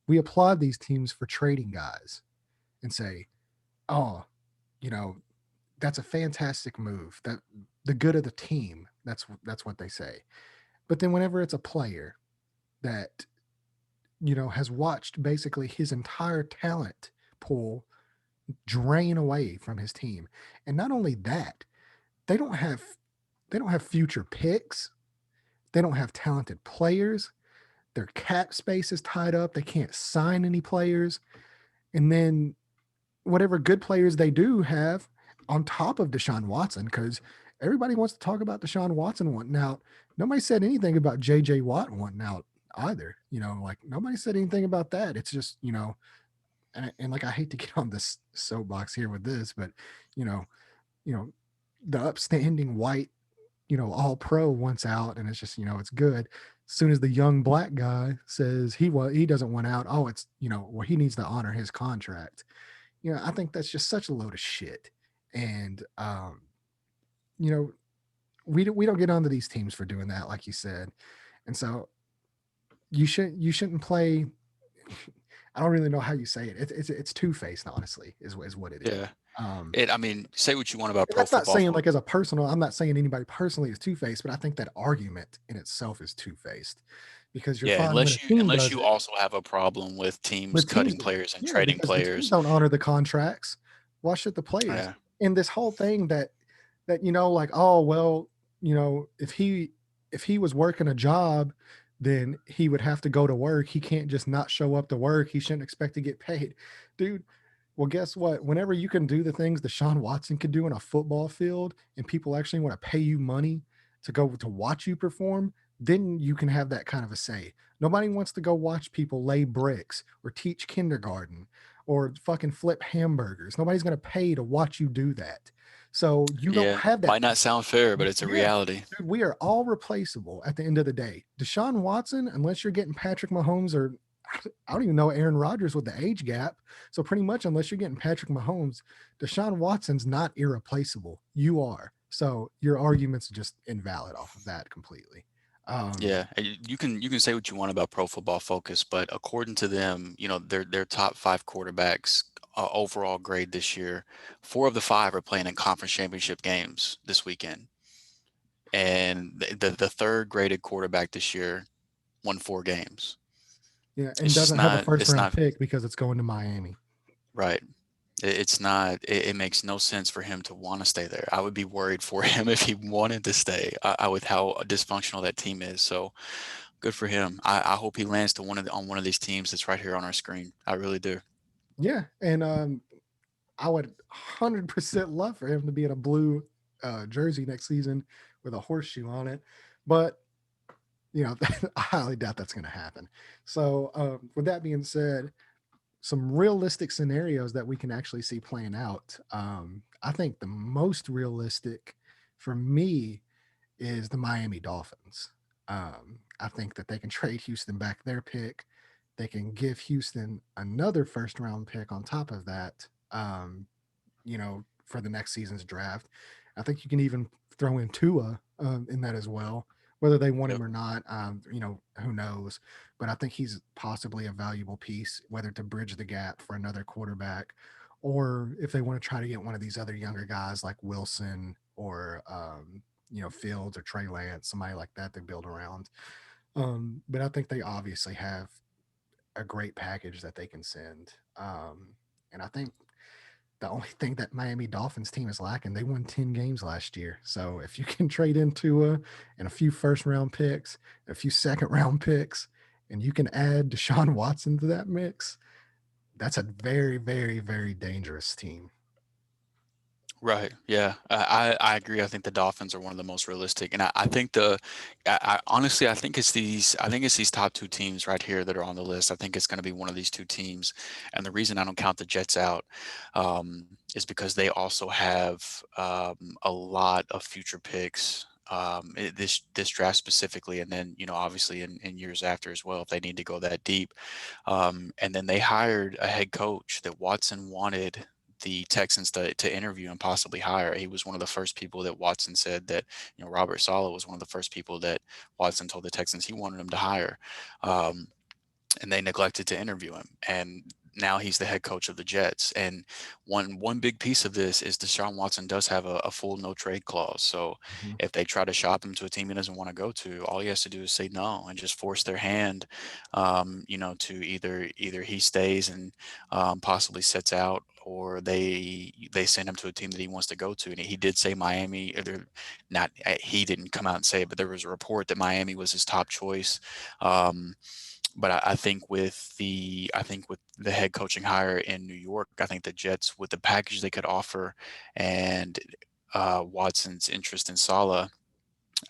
We applaud these teams for trading guys and say, oh, you know, that's a fantastic move. That the good of the team. That's what they say. But then whenever it's a player that has watched basically his entire talent pool drain away from his team, and not only that, they don't have they don't have future picks. They don't have talented players. Their cap space is tied up. They can't sign any players. And then whatever good players they do have on top of Deshaun Watson, because everybody wants to talk about Deshaun Watson wanting out. Nobody said anything about JJ Watt wanting out either. Like nobody said anything about that. It's just, and like I hate to get on this soapbox here with this, but you know, you know, the upstanding white, all pro wants out, and it's just, it's good. As soon as the young black guy says he doesn't want out, oh, it's well, he needs to honor his contract. I think that's just such a load of shit. And you know, we don't get onto these teams for doing that, like you said. And so you shouldn't play. I don't really know how you say it. It's two faced, honestly, is what it is. Yeah. Um, I mean, say what you want about and pro that's not football. saying like as a personal. I'm not saying anybody personally is two faced, but I think that argument in itself is two faced because you're Yeah, fine when a unless you team unless does you it, also have a problem with teams but teams cutting do. players and Yeah, trading because the teams players. don't honor the contracts. Why should the players? Yeah. And this whole thing that like, oh well, if he was working a job, then he would have to go to work. He can't just not show up to work. He shouldn't expect to get paid, dude. Well, guess what? Whenever you can do the things Deshaun Watson could do in a football field, and people actually want to pay you money to go to watch you perform, then you can have that kind of a say. Nobody wants to go watch people lay bricks or teach kindergarten or fucking flip hamburgers. Nobody's going to pay to watch you do that. So you don't Yeah. have that. Might not sound fair, but it's a Yeah. reality. Dude, we are all replaceable at the end of the day. Deshaun Watson, unless you're getting Patrick Mahomes or I don't even know Aaron Rodgers with the age gap. So pretty much unless you're getting Patrick Mahomes, Deshaun Watson's not irreplaceable. You are. So your argument's just invalid off of that completely. Um, Yeah, and you can say what you want about Pro Football Focus, but according to them, their top five quarterbacks overall grade this year, four of the five are playing in conference championship games this weekend, and the third graded quarterback this year won four games. yeah, and It's just doesn't have a not. first It's round not pick because it's going to Miami. right. It's not. It makes no sense for him to want to stay there. I would be worried for him if he wanted to stay. With how dysfunctional that team is. So good for him. I hope he lands to on one of these teams that's right here on our screen. I really do. Yeah, and I would 100% love for him to be in a blue jersey next season with a horseshoe on it, but I highly doubt that's going to happen. So, with that being said, some realistic scenarios that we can actually see playing out. I think the most realistic for me is the Miami Dolphins. I think that they can trade Houston back their pick. They can give Houston another first round pick on top of that, for the next season's draft. I think you can even throw in Tua in that as well. Whether they want Yep. him or not, who knows? But I think he's possibly a valuable piece, whether to bridge the gap for another quarterback, or if they want to try to get one of these other younger guys like Wilson or Fields or Trey Lance, somebody like that they build around. But I think they obviously have a great package that they can send. And I think the only thing that Miami Dolphins team is lacking, they won 10 games last year. So if you can trade into and a few first round picks, a few second round picks, and you can add Deshaun Watson to that mix, that's a very, very, very dangerous team. Right. Yeah. I agree. I think the Dolphins are one of the most realistic, and I think I honestly I think it's these top two teams right here that are on the list. I think it's going to be one of these two teams, and the reason I don't count the Jets out is because they also have a lot of future picks. This draft specifically, and then obviously in years after as well if they need to go that deep. And then they hired a head coach that Watson wanted the Texans to interview and possibly hire. He was one of the first people that Watson said that, Robert Saleh was one of the first people that Watson told the Texans he wanted him to hire. Um, and they neglected to interview him. And now he's the head coach of the Jets. And one big piece of this is Deshaun Watson does have a full no trade clause. So Mhm. if they try to shop him to a team he doesn't want to go to, all he has to do is say no and just force their hand, to either he stays and possibly sits out, or they send him to a team that he wants to go to. And he did say Miami. Or not he didn't come out and say it, but there was a report that Miami was his top choice. But I think with the head coaching hire in New York, I think the Jets, with the package they could offer, and Watson's interest in Salah,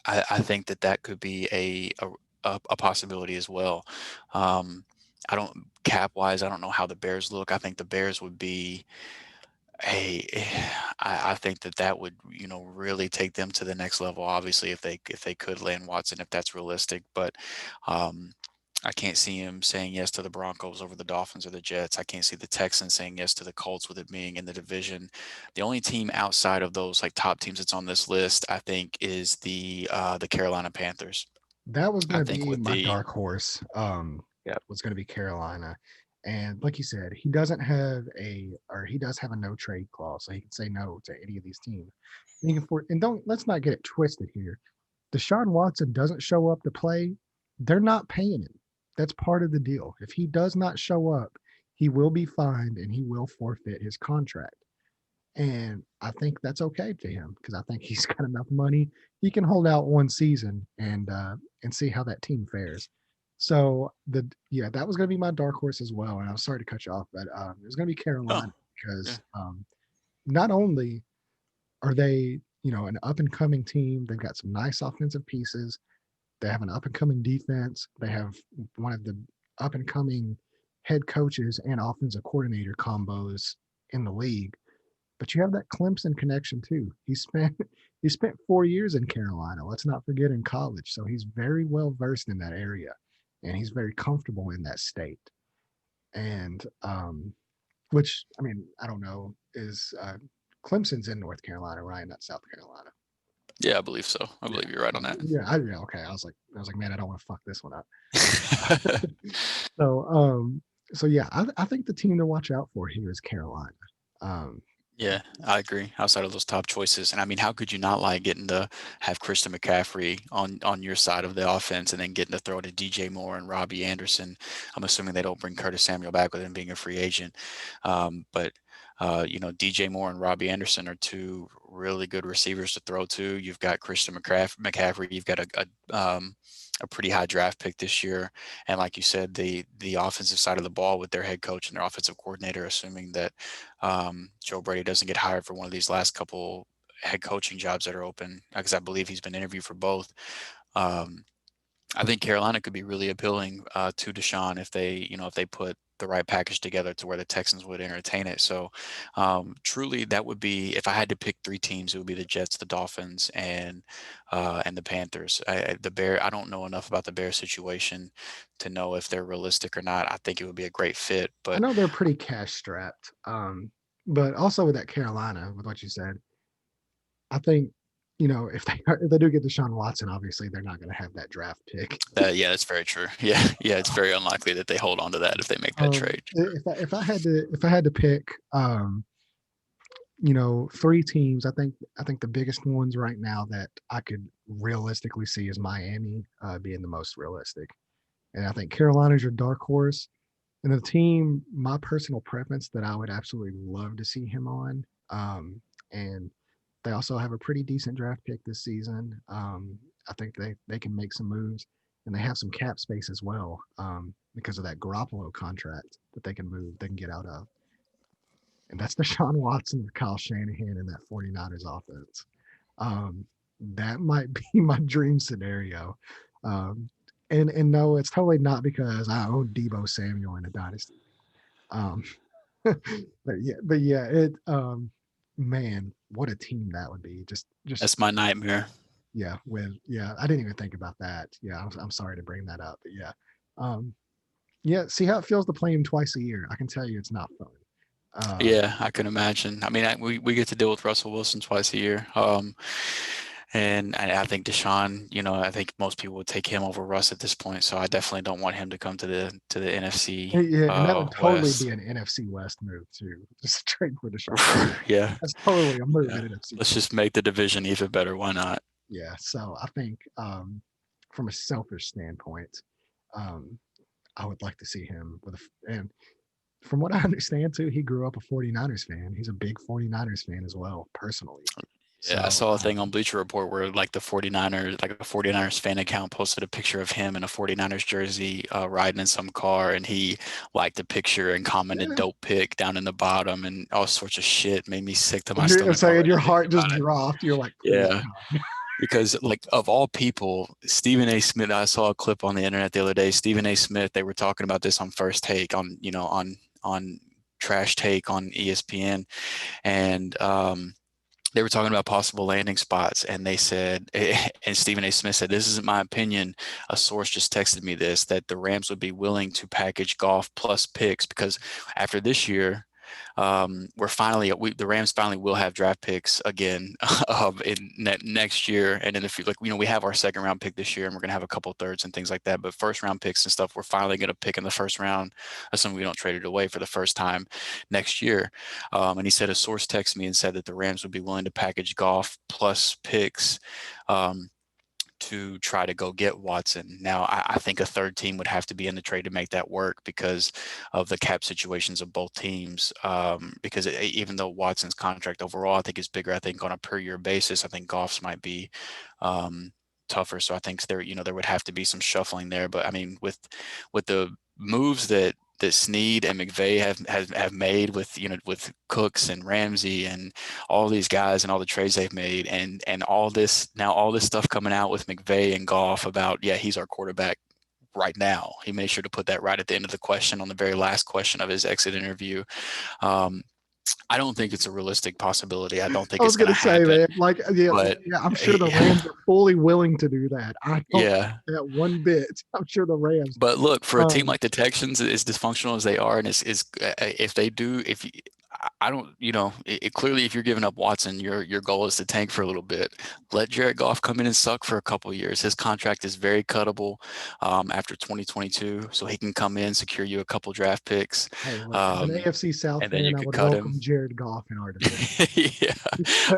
I think that could be a possibility as well. Um, I don't cap wise, I don't know how the Bears look. I think the Bears would be Hey, I think that would, really take them to the next level. Obviously, if they could land Watson, if that's realistic, but um, I can't see him saying yes to the Broncos over the Dolphins or the Jets. I can't see the Texans saying yes to the Colts with it being in the division. The only team outside of those like top teams that's on this list, I think, is the Carolina Panthers. That was I going to think be with my the dark horse. yeah. Was going to be Carolina, and like you said, he doesn't have or he does have a no trade clause, so he can say no to any of these teams. And, and don't let's not get it twisted here. Deshaun Watson doesn't show up to play, they're not paying him. That's part of the deal. If he does not show up, he will be fined and he will forfeit his contract. And I think that's okay to him because I think he's got enough money. He can hold out one season and see how that team fares. So that was going to be my dark horse as well. And I'm sorry to cut you off, but it was going to be Oh, Carolina yeah. because not only are they an up and coming team, they've got some nice offensive pieces. They have an up and coming defense. They have one of the up and coming head coaches and offensive coordinator combos in the league. But you have that Clemson connection too. He spent 4 years in Carolina. Let's not forget in college. So he's very well versed in that area, and he's very comfortable in that state. And which I mean, I don't know is Clemson's in North Carolina, right? Not South Carolina. Yeah, I believe so. I Yeah. believe you're right on Okay. that. Yeah. Yeah. Okay. I was like, man, I don't want to fuck this one up. So, so yeah, I think the team to watch out for here is Carolina. Um, Yeah, I agree. Outside of those top choices, and I mean, how could you not like getting to have Christian McCaffrey on your side of the offense, and then getting to throw to DJ Moore and Robbie Anderson? I'm assuming they don't bring Curtis Samuel back with him being a free agent, but DJ Moore and Robbie Anderson are two really good receivers to throw to. You've got Christian McCaffrey. You've got a pretty high draft pick this year, and like you said, the offensive side of the ball with their head coach and their offensive coordinator, assuming that Joe Brady doesn't get hired for one of these last couple head coaching jobs that are open, because I believe he's been interviewed for both. Um, I think Carolina could be really appealing to Deshaun if they put the right package together to where the Texans would entertain it. So truly, that would be, if I had to pick three teams, it would be the Jets, the Dolphins, and the Panthers. I don't know enough about the Bears situation to know if they're realistic or not. I think it would be a great fit, I but know they're pretty cash strapped, but also with that Carolina, with what you said, I think if they do get Deshaun Watson, obviously they're not going to have that draft pick. yeah, that's very true. Yeah, yeah, it's very unlikely that they hold on to that if they make that trade. If I had to pick, three teams, I think the biggest ones right now that I could realistically see is Miami being the most realistic, and I think Carolina's your dark horse. And the team, my personal preference that I would absolutely love to see him on. And they also have a pretty decent draft pick this season. I think they can make some moves, and they have some cap space as well because of that Garoppolo contract that they can move, they can get out of. And that's Deshaun Watson with Kyle Shanahan in that 49ers offense. Um, that might be my dream scenario. Um, and no, it's totally not because I own Debo Samuel in a dynasty. Um, but yeah, man, what a team that would be. Just That's my nightmare. I didn't even think about that. Yeah, I'm sorry to bring that up, but yeah, um, yeah. See how it feels to play him twice a year. I can tell you, it's not fun. Um, Yeah, I can imagine. I mean, we get to deal with Russell Wilson twice a year. And I think Deshaun, I think most people would take him over Russ at this point. So I definitely don't want him to come to the NFC yeah, and that would totally be West. an NFC West move too. Just trade for Deshaun Watson. Yeah, That's totally a move yeah. in NFC Let's West. just make the division even better. Why not? Yeah, so I think from a selfish standpoint, um, I would like to see him and from what I understand too, he grew up a 49ers fan. He's a big 49ers fan as well, personally. Yeah, I So saw a thing on Bleacher Report where like the 49ers, like a 49ers fan account posted a picture of him in a 49ers jersey riding in some car, and he liked the picture and commented yeah, dope pic down in the bottom and all sorts of shit. Made me sick to my and you're stomach saying already your thinking heart just about it. dropped. You're like, please Yeah, God. because like of all people, Stephen A. Smith, I saw a clip on the internet the other day. Stephen A. Smith, they were talking about this on First Take on Trash Take on ESPN, and they were talking about possible landing spots, and they said, and Stephen A. Smith said, "This isn't my opinion. A source just texted me this that the Rams would be willing to package Goff plus picks because after this year, the Rams finally will have draft picks again in next year, and then if you like, we have our second round pick this year, and we're gonna have a couple thirds and things like that. But first round picks and stuff, we're finally gonna pick in the first round, assuming we don't trade it away for the first time next year." And he said a source texted me and said that the Rams would be willing to package Goff plus picks. Um, to try to go get Watson. Now, I think a third team would have to be in the trade to make that work because of the cap situations of both teams. Because even though Watson's contract overall, I think is bigger, I think on a per year basis, I think Goff's might be tougher. So I think there would have to be some shuffling there. But I mean, with the moves that Snead and McVay have made with Cooks and Ramsey and all these guys and all the trades they've made and all this stuff coming out with McVay and Goff about he's our quarterback right now. He made sure to put that right at the end of the question on the very last question of his exit interview. Um, I don't think it's a realistic possibility. I don't I think was it's going to gonna say, happen. man, like, yeah, But yeah, I'm sure the Rams are fully willing to do that. I don't yeah, that one bit. I'm sure the Rams. but look, for a team Um, like the Texans, as dysfunctional as they are, and if they do, if you, I don't, clearly, if you're giving up Watson, your goal is to tank for a little bit. Let Jared Goff come in and suck for a couple of years. His contract is very cuttable after 2022, so he can come in, secure you a couple draft picks, hey, look, as an um, AFC South and then fan, you I could would cut him. welcome Jared Goff in our division. Yeah,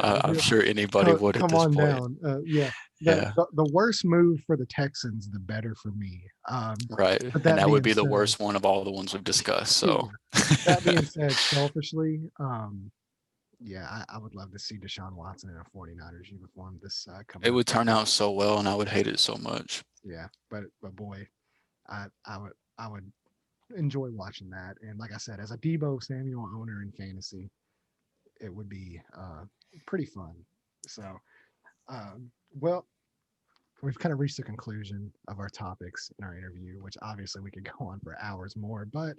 I'm sure anybody would at Come this on point. down. Yeah, Yeah. the worse move for the Texans, the better for me. Right. But And that that would being be the said, worst one of all the ones we've discussed. yeah, So that being said, selfishly, yeah, I would love to see Deshaun Watson in a 49ers uniform this it coming up. would turn out so well, and I would hate it so much. Yeah, but boy, I would enjoy watching that. And like I said, as a Debo Samuel owner in fantasy, it would be pretty fun. So, well, we've kind of reached the conclusion of our topics in our interview, which obviously we could go on for hours more, but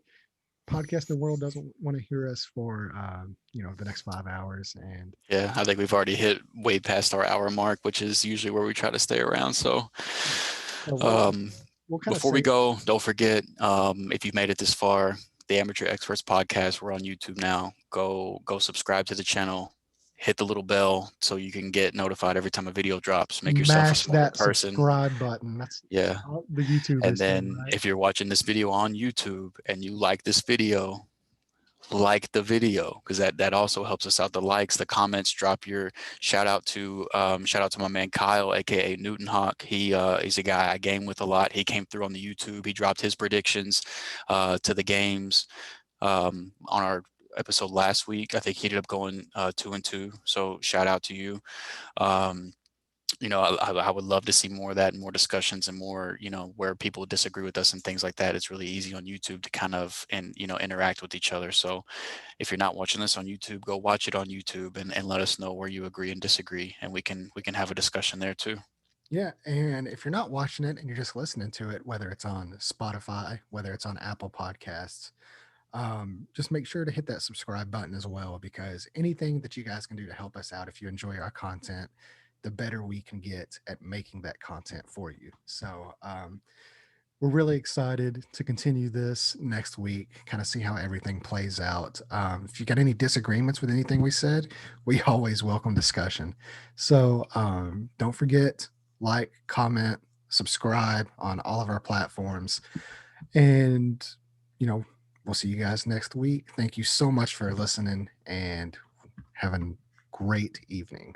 podcasting world doesn't want to hear us for the next 5 hours. And Yeah, I think we've already hit way past our hour mark, which is usually where we try to stay around. So, so um, we'll kind of before we say, go, don't forget if you've made it this far, the Amateur Experts Podcast. We're on YouTube now. Go subscribe to the channel. Hit the little bell so you can get notified every time a video drops. Make yourself a mash smarter that person. subscribe button. That's Yeah. all the YouTubers And say, then right? if you're watching this video on YouTube and you like this video, like the video because that also helps us out. The likes, the comments, drop your shout out to my man Kyle, aka Newton Hawk. He's a guy I game with a lot. He came through on the YouTube. He dropped his predictions to the games on our episode last week. I think he ended up going 2-2. So shout out to you. Um, I would love to see more of that and more discussions and more, where people disagree with us and things like that. It's really easy on YouTube to kind of interact with each other. So if you're not watching this on YouTube, go watch it on YouTube and let us know where you agree and disagree, and we can have a discussion there too. Yeah, and if you're not watching it and you're just listening to it, whether it's on Spotify, whether it's on Apple Podcasts, just make sure to hit that subscribe button as well, because anything that you guys can do to help us out if you enjoy our content, the better we can get at making that content for you. So, we're really excited to continue this next week, kind of see how everything plays out. If you got any disagreements with anything we said, we always welcome discussion. So don't forget, like, comment, subscribe on all of our platforms. And, you know, we'll see you guys next week. Thank you so much for listening and have a great evening.